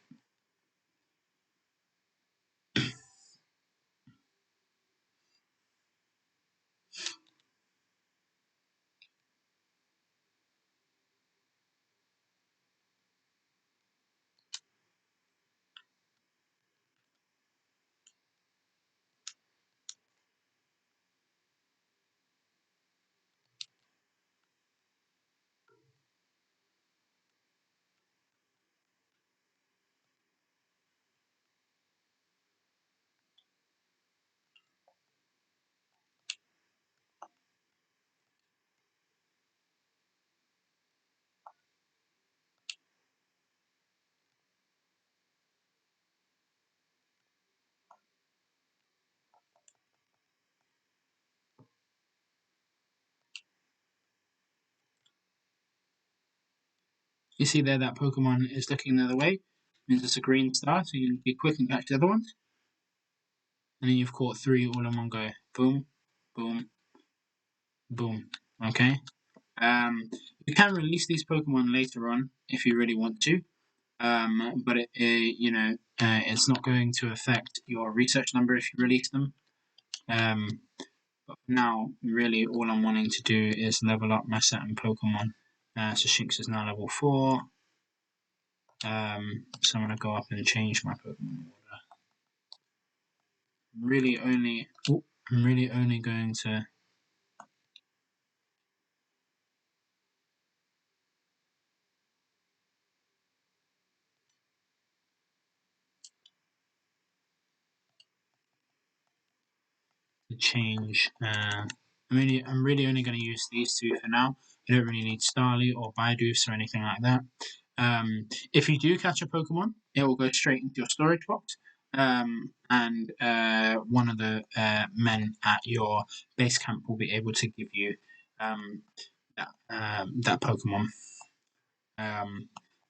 You see there that Pokemon is looking the other way, means it's a green star, so you can be quick and catch the other ones. And then you've caught three all in one go. Boom, boom, boom. Okay. You can release these Pokemon later on if you really want to. But it's not going to affect your research number if you release them. But now, really, all I'm wanting to do is level up my certain Pokemon. So Shinx is now level 4. So I'm going to go up and change my Pokemon order. I'm really only going to change. I'm really only going to use these two for now. I don't really need Starly or Bidoof or anything like that. If you do catch a Pokemon, it will go straight into your storage box. And one of the men at your base camp will be able to give you that Pokemon.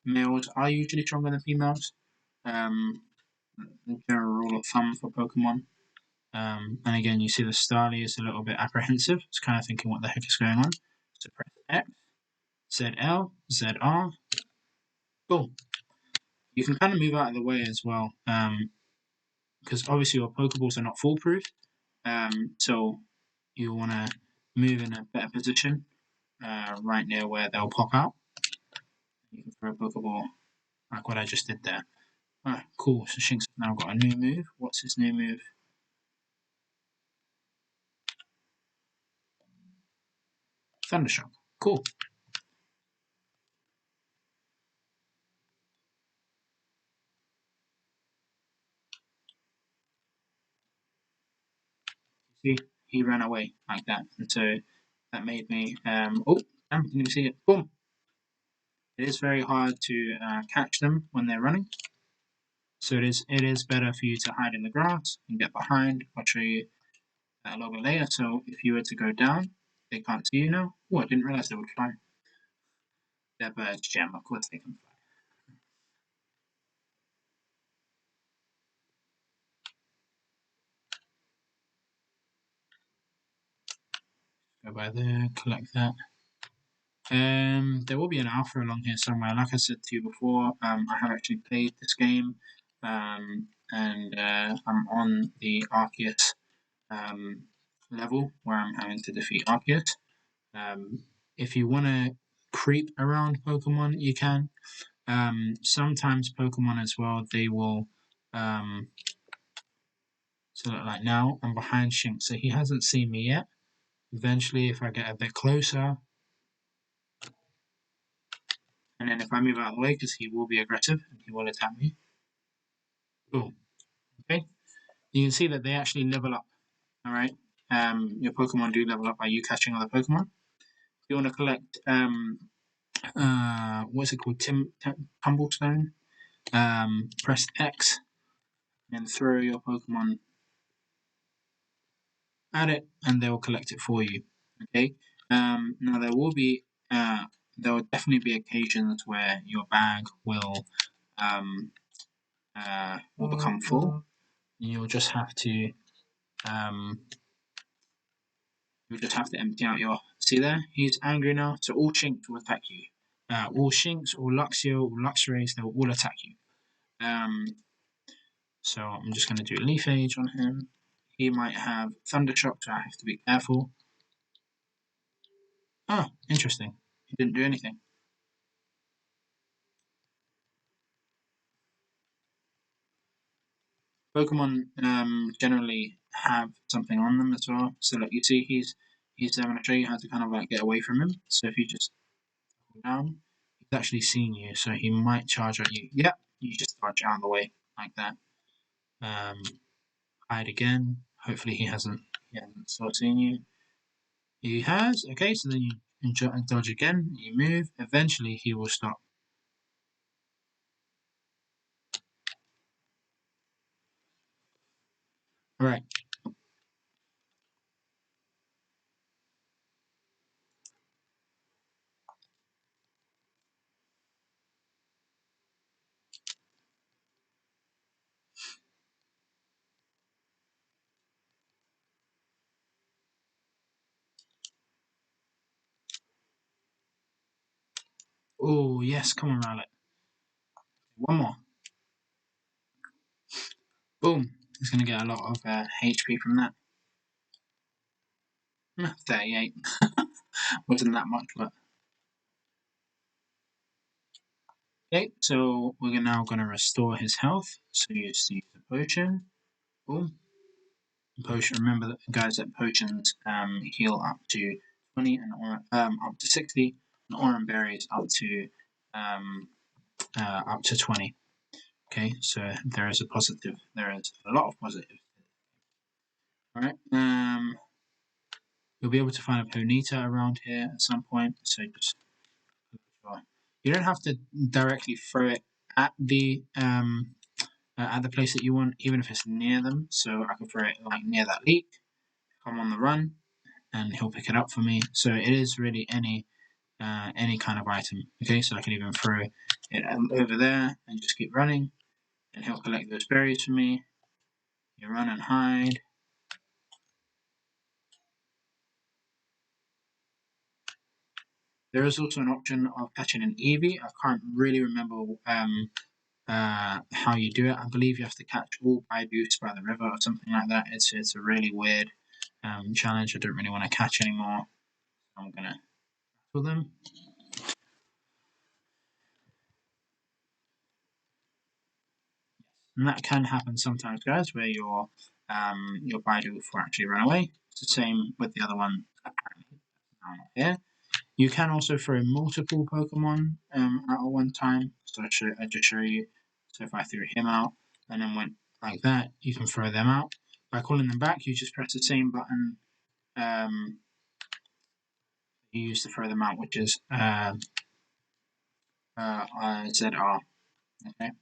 Males are usually stronger than females. Um, General rule of thumb for Pokemon. And again, you see the Starly is a little bit apprehensive. It's kind of thinking what the heck is going on. So press X, ZL, ZR, boom. You can kind of move out of the way as well, because obviously your Pokeballs are not foolproof. So you want to move in a better position, right near where they'll pop out. You can throw a Pokeball like what I just did there. Alright, cool. So Shinx has now got a new move. What's his new move? Thundershock. Cool. See, he ran away like that, and so that made me. Oh, damn! Can you see it? Boom! It is very hard to catch them when they're running, so it is better for you to hide in the grass and get behind. I'll show you that a little bit later. So if you were to go down, they can't see you now. Oh, I didn't realize they would fly. They're birds, Gem. Of course they can fly. Go by there, collect that. There will be an alpha along here somewhere. Like I said to you before, I have actually played this game, and I'm on the Arceus level where I'm having to defeat Arceus. If you want to creep around Pokemon, you can. Sometimes Pokemon as well, they will. So like now, I'm behind Shinx, so he hasn't seen me yet. Eventually, if I get a bit closer, and then if I move out of the way, because he will be aggressive and he will attack me. Boom. Okay. You can see that they actually level up. All right. Your Pokemon do level up by you catching other Pokemon. you want to collect what's it called? Tumblestone. Press X and throw your Pokemon at it, and they will collect it for you. Okay. Now there will definitely be occasions where your bag will become full. You'll just have to um, empty out your. See there, he's angry now. So all Shinx will attack you. All Shinx, all Luxio, all Luxrays, they will all attack you. So I'm just going to do a Leaf Age on him. He might have Thunder Shock, so I have to be careful. Oh, interesting. He didn't do anything. Pokemon generally have something on them as well. So like you see, he's going to show you how to kind of like get away from him. So if you just go down, he's actually seen you, so he might charge at you. Yep, you just dodge out of the way like that. Hide again. Hopefully he hasn't sort of seen you. He has. Okay, so then you dodge again. You move. Eventually he will stop. All right. Oh yes, come on, Rowlet. One more. Boom. He's going to get a lot of HP from that. 38. Wasn't that much, but okay. So we're now going to restore his health. So you just use the potion. Boom. Potion. Remember, guys, that potions heal up to 20 and up to 60, and Oran berries up to 20. Okay, so there is a positive. There is a lot of positives. All right. You'll be able to find a Ponyta around here at some point. So just you don't have to directly throw it at the place that you want, even if it's near them. So I can throw it like near that leak. I'm on the run, and he'll pick it up for me. So it is really any kind of item. Okay, so I can even throw it over there and just keep running, and he'll collect those berries for me. You run and hide. There is also an option of catching an Eevee. I can't really remember how you do it. I believe you have to catch all Baidoos by the river or something like that. It's a really weird challenge. I don't really want to catch anymore. I'm gonna kill them. And that can happen sometimes, guys, where your Baidu will actually run away. It's the same with the other one apparently down here. You can also throw multiple Pokemon out at one time. So I just show you. So if I threw him out and then went like that, you can throw them out. By calling them back, you just press the same button you use to throw them out, which is ZR. Okay.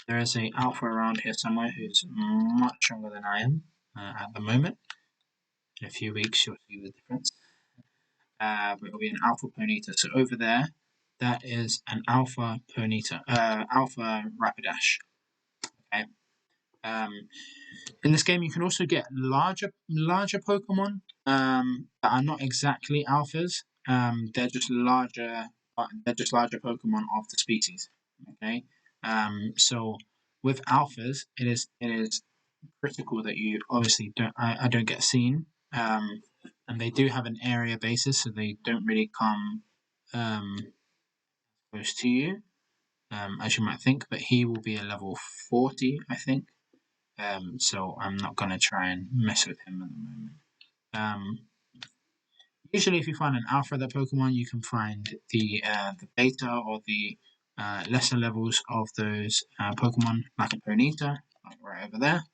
There is a alpha around here somewhere who's much stronger than I am at the moment. In a few weeks, you'll see the difference. But it'll be an alpha Ponyta. So over there, that is an alpha Ponyta, alpha Rapidash. Okay. In this game, you can also get larger Pokemon that are not exactly alphas. They're just larger. They're just larger Pokemon of the species. Okay. So with alphas, it is critical that you obviously I don't get seen. And they do have an area basis, so they don't really come close to you, as you might think. But he will be a level 40, I think. So I'm not gonna try and mess with him at the moment. Usually, if you find an alpha of that Pokemon, you can find the beta or the lesser levels of those Pokemon, like a Ponyta, like right over there.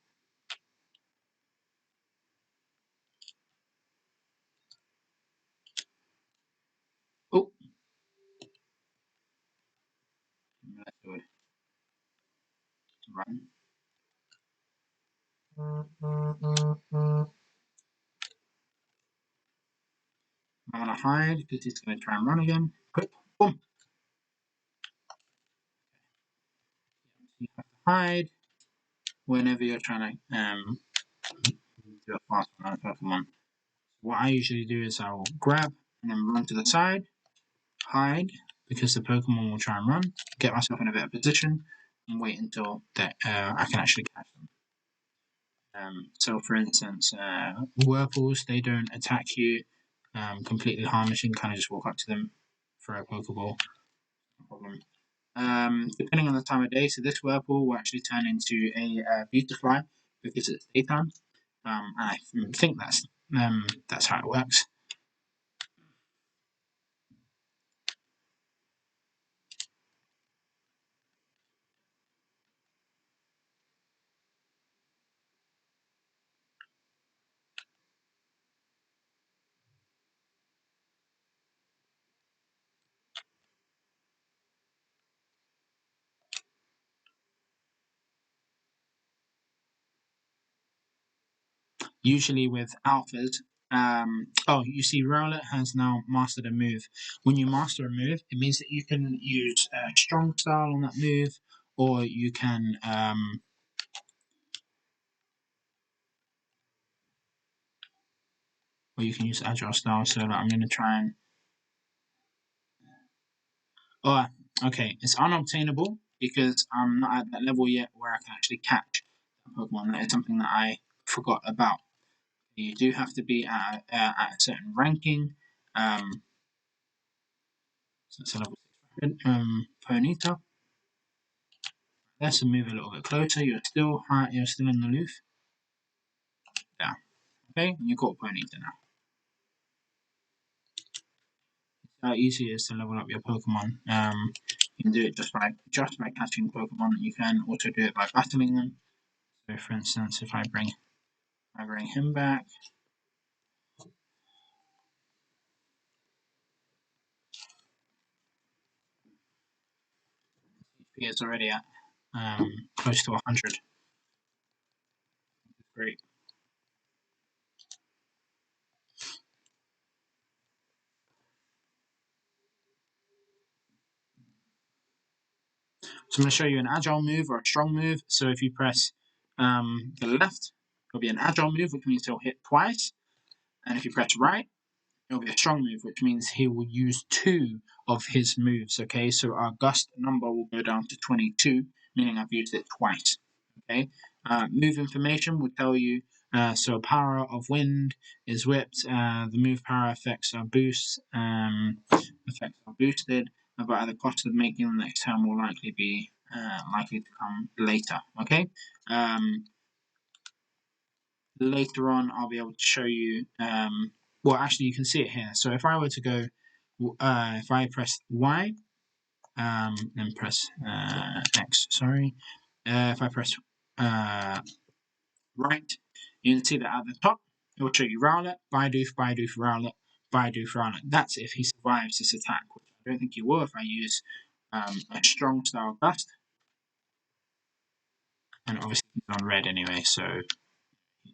run. I'm going to hide because he's going to try and run again. Quick, boom. You have to hide whenever you're trying to do a fast run on a Pokemon. What I usually do is I will grab and then run to the side, hide, because the Pokemon will try and run, get myself in a better position, and wait until I can actually catch them. So, for instance, Whirlpools, they don't attack you completely harmless. You can kind of just walk up to them, throw a Pokeball, no problem. Depending on the time of day, so this Whirlpool will actually turn into a Beautifly because it's daytime. And I think that's how it works. Usually with alphas, you see, Rowlet has now mastered a move. When you master a move, it means that you can use strong style on that move, or you can use agile style. So like, I'm going to try and okay, it's unobtainable because I'm not at that level yet where I can actually catch a Pokemon. That is something that I forgot about. You do have to be at a certain ranking. So it's a level 6 Ponyta. Let's move a little bit closer. You're still high. You're still in the loof. Yeah. Okay, you got Ponyta now. How easy it is to level up your Pokemon. You can do it just by catching Pokemon. You can also do it by battling them. So, for instance, if I bring him back, he is already at close to 100. Great. So I'm going to show you an agile move or a strong move. So if you press the left, it'll be an agile move, which means he'll hit twice. And if you press right, it'll be a strong move, which means he will use 2 of his moves. Okay, so our gust number will go down to 22, meaning I've used it twice. Okay, move information will tell you. So power of wind is whipped. The move power effects are boosted, but at the cost of making the next turn will likely to come later. Okay. Later on, I'll be able to show you. Well, actually, you can see it here. So if I were to go, if I press Y, then press X. Sorry. If I press right, you can see that at the top, it will show you Rowlet, Bidoof, Bidoof, Rowlet, Bidoof, Rowlet. That's if he survives this attack, which I don't think he will if I use a strong style gust. And obviously he's on red anyway, so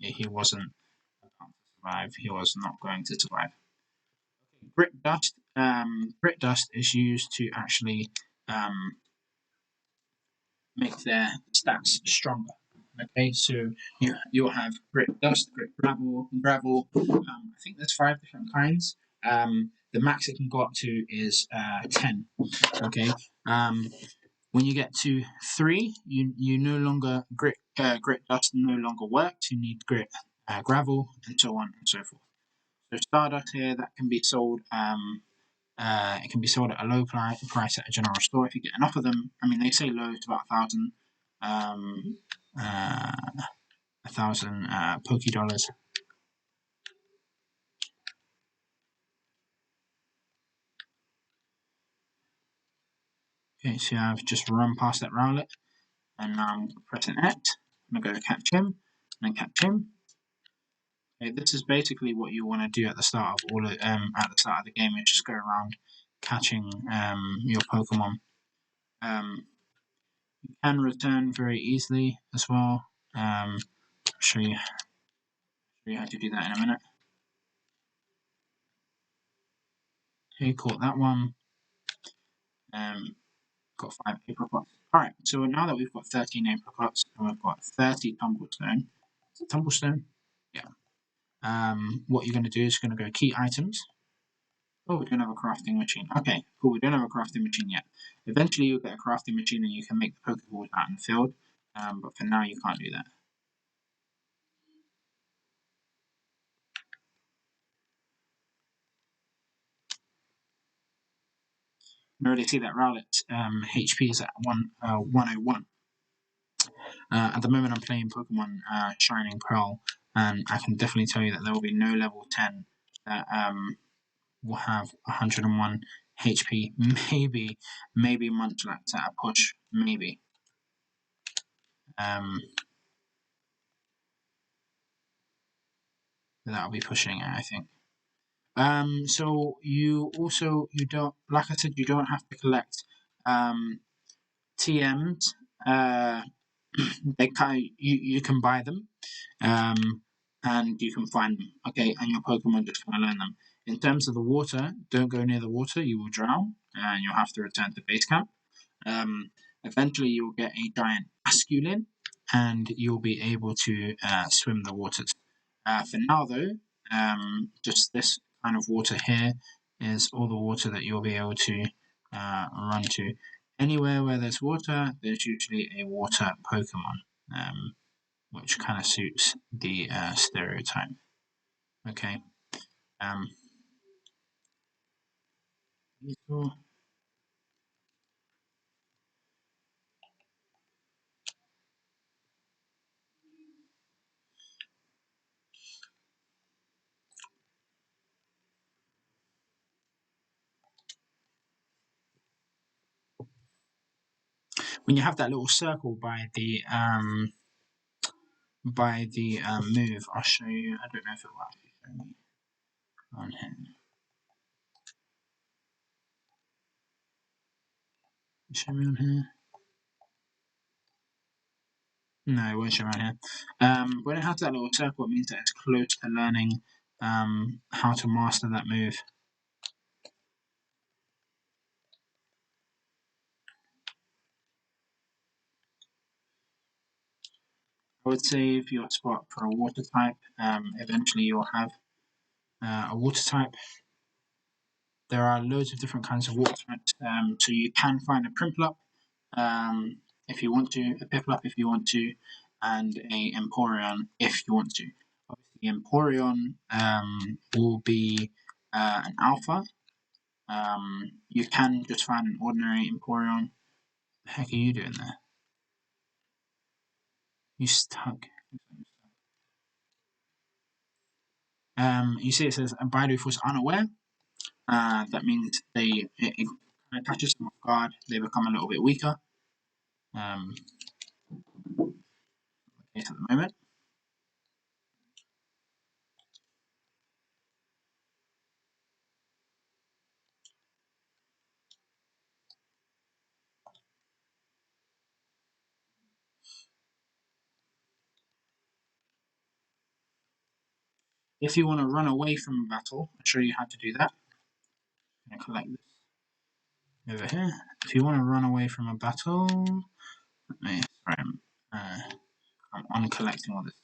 he wasn't about to survive. He was not going to survive. Grit dust. Grit dust is used to actually make their stats stronger. Okay, so you'll have grit dust, grit gravel. I think there's 5 different kinds. The max it can go up to is 10. Okay. When you get to 3, you no longer grit dust no longer works. You need grit gravel and so on and so forth. So Stardust here that can be sold. It can be sold at a low price at a general store if you get enough of them. I mean, they say low to about 1,000, 1,000 Poké dollars. Okay, so I've just run past that Rowlet, and now I'm pressing X. I'm gonna go catch him, and then catch him. Okay, this is basically what you want to do at the start of the game. You just go around catching your Pokemon. You can return very easily as well. I'll show you how to do that in a minute. Okay, caught that one. Got 5 apricots. Alright, so now that we've got 13 apricots and we've got 30 tumblestone. Is it tumblestone? Yeah. What you're going to do is you're going to go key items. Oh, we don't have a crafting machine. Okay, cool, we don't have a crafting machine yet. Eventually you'll get a crafting machine and you can make the Pokeballs out in the field. But for now you can't do that. You already see that Rowlet's HP is at 101. At the moment I'm playing Pokemon Shining Pearl, and I can definitely tell you that there will be no level 10 that will have 101 HP. Maybe Munchlax at a push, maybe. That'll be pushing it, I think. So you don't, like I said, you don't have to collect TMs. They you can buy them, and you can find them. Okay, and your Pokemon just gonna learn them. In terms of the water, don't go near the water. You will drown, and you'll have to return to base camp. Eventually, you'll get a giant masculine, and you'll be able to swim the waters. For now, though, just this kind of water here is all the water that you'll be able to run to. Anywhere where there's water, there's usually a water Pokemon, which kind of suits the stereotype. Okay. When you have that little circle by the move, I'll show you. I don't know if it will actually show me on here. Show me on here. No, it won't show me on here. When it has that little circle, it means that it's close to learning how to master that move. I would say if you're a spot for a water type, eventually you'll have a water type. There are loads of different kinds of water types, so you can find a Prinplup if you want to, a Piplup if you want to, and a Empoleon if you want to. Obviously, Empoleon will be an alpha. You can just find an ordinary Empoleon. The heck are you doing there? You stuck. You see it says Baidu was unaware. That means it kind of catches them off guard. They become a little bit weaker. At the moment. If you want to run away from a battle, I'll show you how to do that. I'm going to collect this over here. If you want to run away from a battle, sorry, I'm uncollecting all this.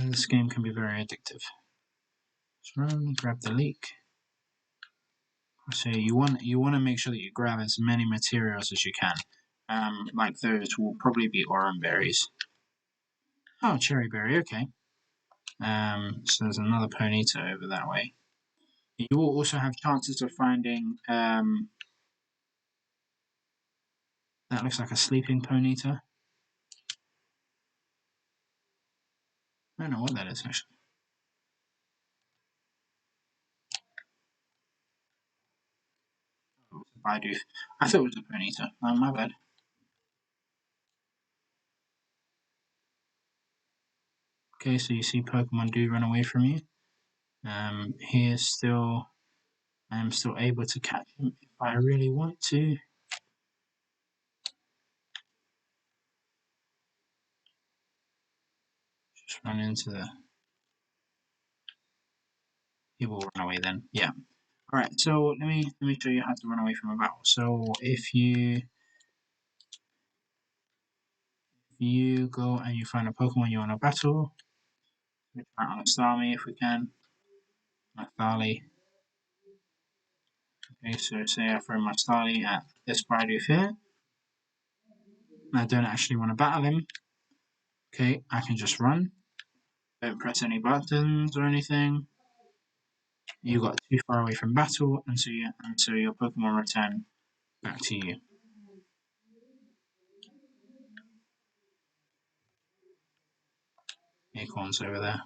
This game can be very addictive. Just run, grab the leek. So you want to make sure that you grab as many materials as you can. Like those will probably be orange berries. Oh, cherry berry, okay. So there's another Ponyta over that way. You will also have chances of finding that looks like a sleeping Ponyta. I don't know what that is actually. Baidu. I thought it was a Ponyta. Oh, my bad. Okay, so you see Pokemon do run away from you. He is still. I am still able to catch him if I really want to. Just run into the. He will run away then. Yeah. All right. So let me show you how to run away from a battle. So if you go and you find a Pokemon you want to battle, we try on a Starmie if we can. A Starly. Okay, so say I throw my Starly at this Bidoof here. I don't actually want to battle him. Okay, I can just run. Don't press any buttons or anything. You got too far away from battle, and so your Pokemon return back to you. Acorns over there.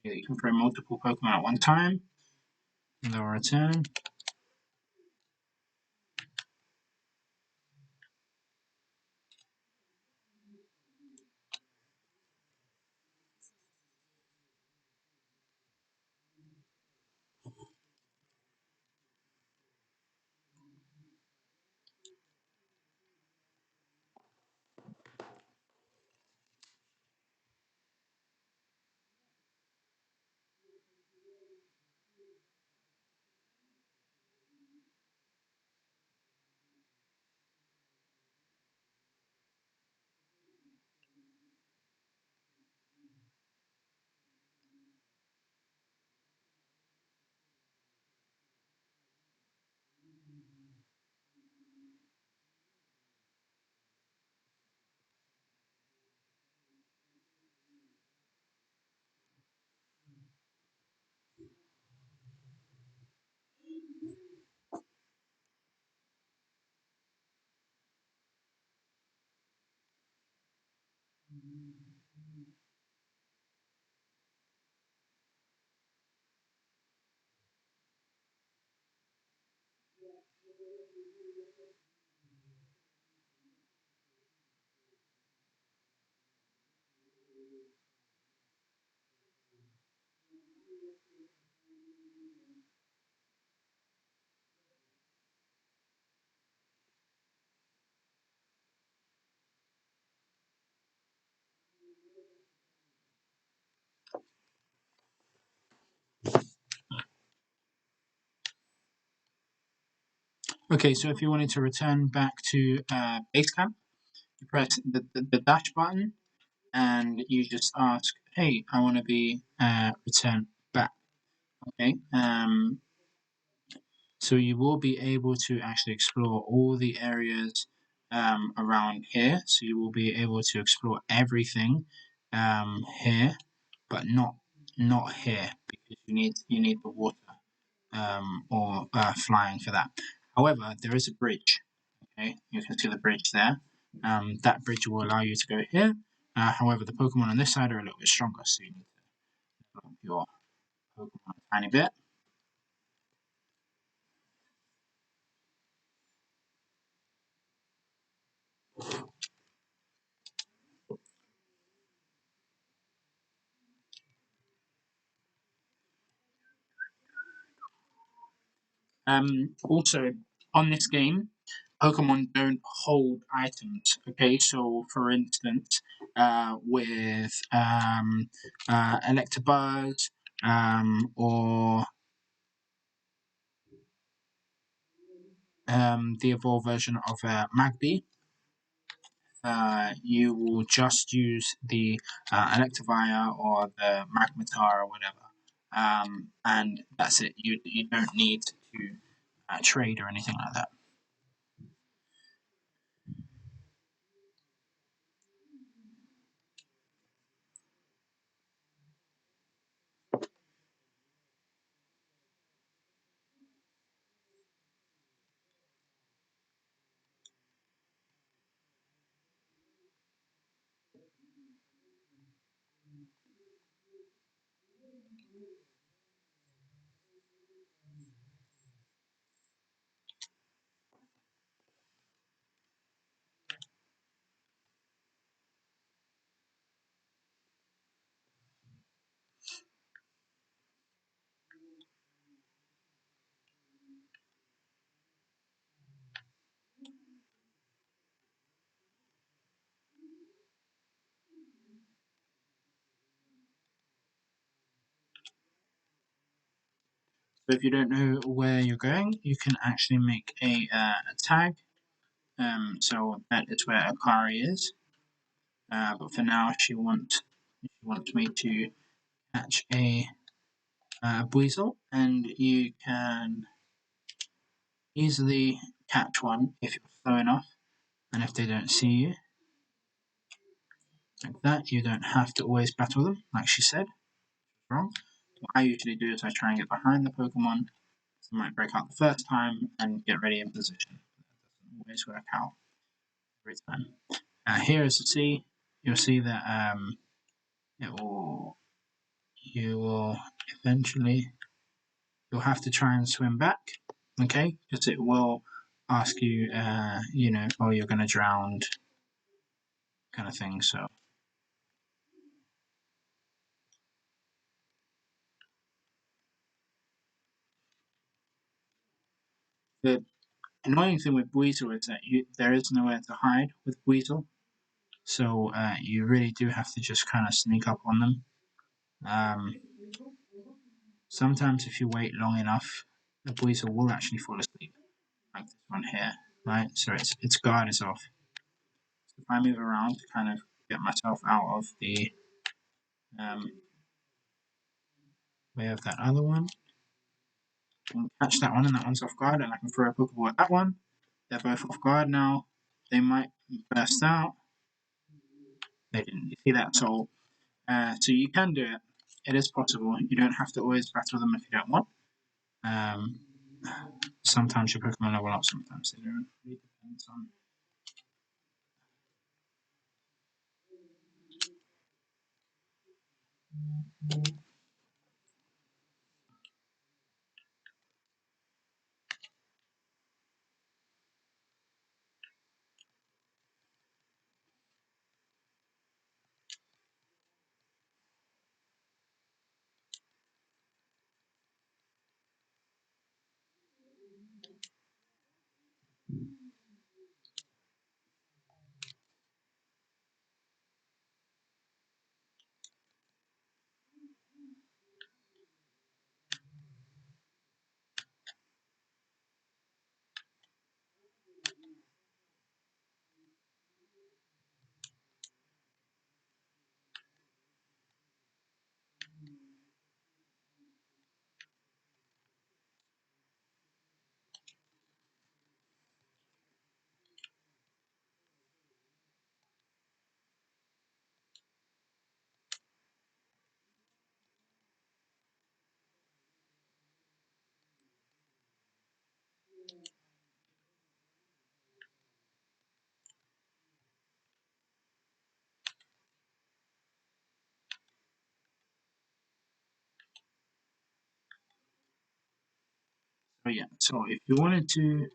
You can throw multiple Pokemon at one time, and they'll return. Okay, so if you wanted to return back to base camp, you press the dash button, and you just ask, "Hey, I want to be returned back." Okay. So you will be able to actually explore all the areas around here. So you will be able to explore everything here, but not here because you need the water or flying for that. However, there is a bridge. Okay, you can see the bridge there. That bridge will allow you to go here. However, the Pokemon on this side are a little bit stronger, so you need to develop your Pokemon a tiny bit. Also, on this game, Pokemon don't hold items. Okay, so for instance, with Electabuzz or the evolved version of Magby, you will just use the Electivire or the Magnetar or whatever, and that's it. You don't need to trade or anything like that. So if you don't know where you're going, you can actually make a tag. So that is where Akari is. But for now, she wants me to catch a Buizel, and you can easily catch one if you're slow enough, and if they don't see you like that, you don't have to always battle them, like she said. Wrong. What I usually do is I try and get behind the Pokemon, so I might break out the first time and get ready in position. That doesn't always work out every time. Here is the sea. You'll see that it will. You will eventually. You'll have to try and swim back, okay? Because it will ask you, oh, you're going to drown, kind of thing. So the annoying thing with Weasel is that there is nowhere to hide with Weasel. So you really do have to just kind of sneak up on them. Um, Sometimes if you wait long enough, the Weasel will actually fall asleep, like this one here, right? So its guard is off. So if I move around to kind of get myself out of the way of that other one, I can catch that one and that one's off guard, and I can throw a Pokeball at that one. They're both off guard now. They might burst out. They didn't. You see that? So you can do it. It is possible. You don't have to always battle them if you don't want. Um, Sometimes your Pokemon level up, sometimes they don't. It really depends on. So yeah. So if you wanted to,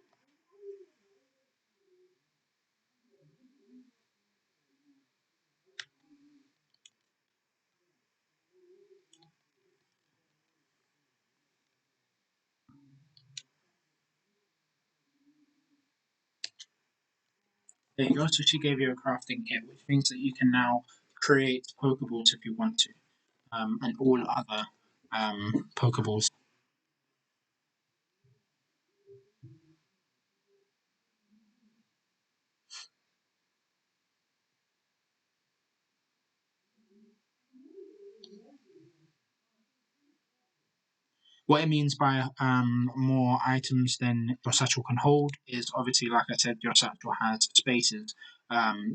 there you go. So she gave you a crafting kit, which means that you can now create Pokeballs if you want to, and all other Pokeballs. What it means by more items than your satchel can hold is obviously, like I said, your satchel has spaces.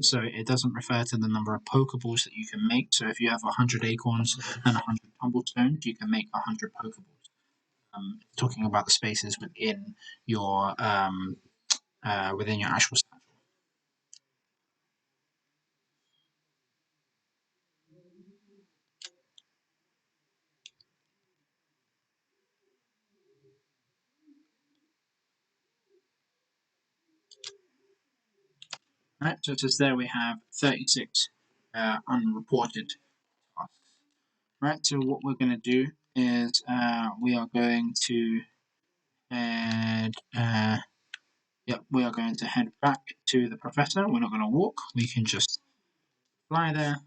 So it doesn't refer to the number of Pokeballs that you can make. So if you have 100 acorns and 100 tumblestones, you can make 100 Pokeballs. Talking about the spaces within your actual satchel. Right. So it says there we have 36 unreported tasks. Right. So what we're going to do is we are going to head. Yep, we are going to head back to the professor. We're not going to walk. We can just fly there.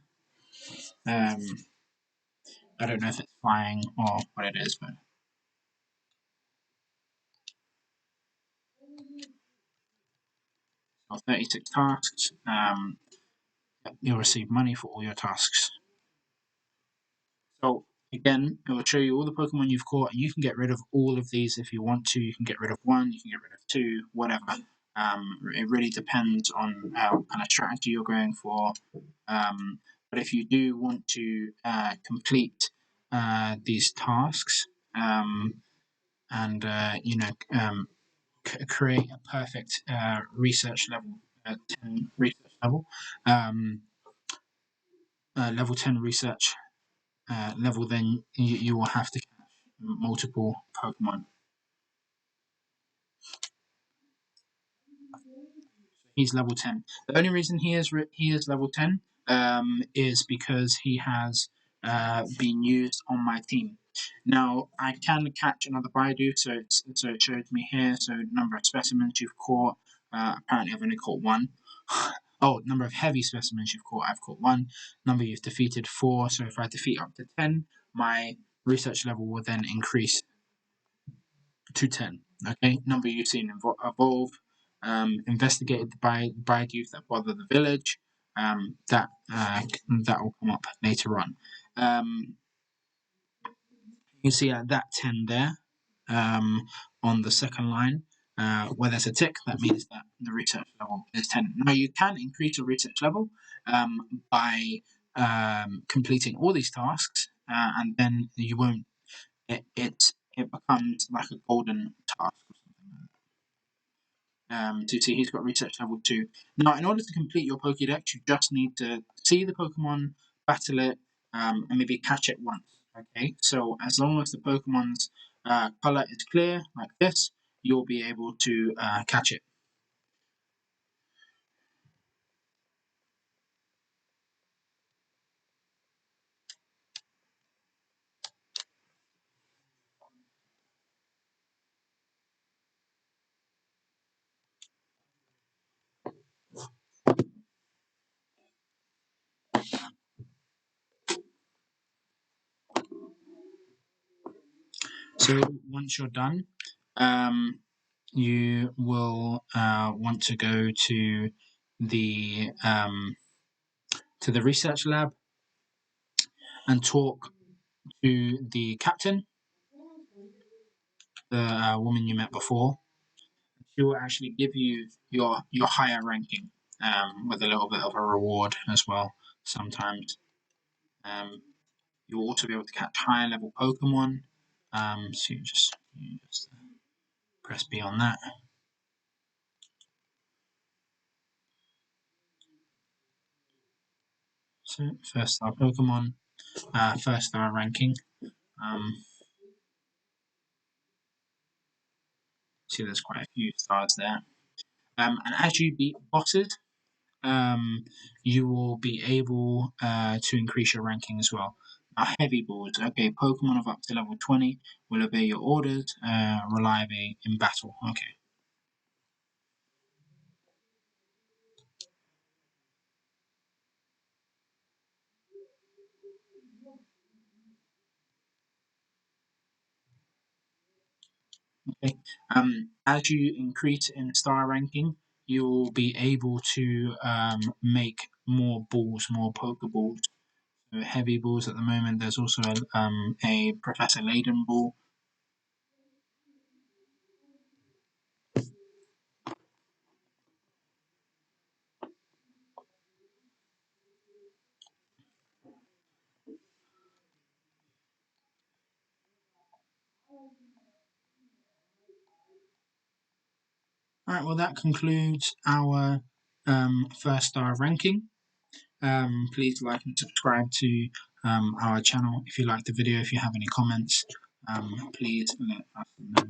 Um, I don't know if it's flying or what it is, but or 36 tasks. You'll receive money for all your tasks. So again, it will show you all the Pokemon you've caught, and you can get rid of all of these if you want to. You can get rid of one, you can get rid of two, whatever. It really depends on what kind of strategy you're going for. But if you do want to complete these tasks and create a perfect research level 10 research level, level 10 research level, then you will have to catch multiple Pokemon. He's level 10. The only reason he is level 10 is because he has been used on my team. Now, I can catch another Baidu, so it shows me here, so number of specimens you've caught. Apparently I've only caught one. Oh, number of heavy specimens you've caught, I've caught one. Number you've defeated, 4. So if I defeat up to 10, my research level will then increase to 10. Okay, number you've seen evolve, investigated by youth that bother the village. That will come up later on. You see that 10 there on the second line. Where there's a tick, that means that the research level is 10. Now you can increase your research level by completing all these tasks, and then you won't. It becomes like a golden task or something. To see he's got research level 2. Now, in order to complete your Pokédex, you just need to see the Pokemon, battle it, and maybe catch it once. Okay, so as long as the Pokemon's color is clear, like this, you'll be able to catch it. So once you're done, you will want to go to the research lab and talk to the captain, the woman you met before. She will actually give you your higher ranking with a little bit of a reward as well. Sometimes you'll also be able to catch higher level Pokemon. So you just press B on that. So first star Pokemon, first star ranking. See, there's quite a few stars there. And as you beat bosses, you will be able to increase your ranking as well. Now, heavy balls. Okay, Pokemon of up to level 20 will obey your orders, reliably in battle. Okay. Okay. As you increase in star ranking, you'll be able to make more balls, more Pokeballs. So heavy balls at the moment. There's also a Professor Layden ball. All right. Well, that concludes our first star ranking. Please like and subscribe to our channel if you like the video. If you have any comments, please let us know.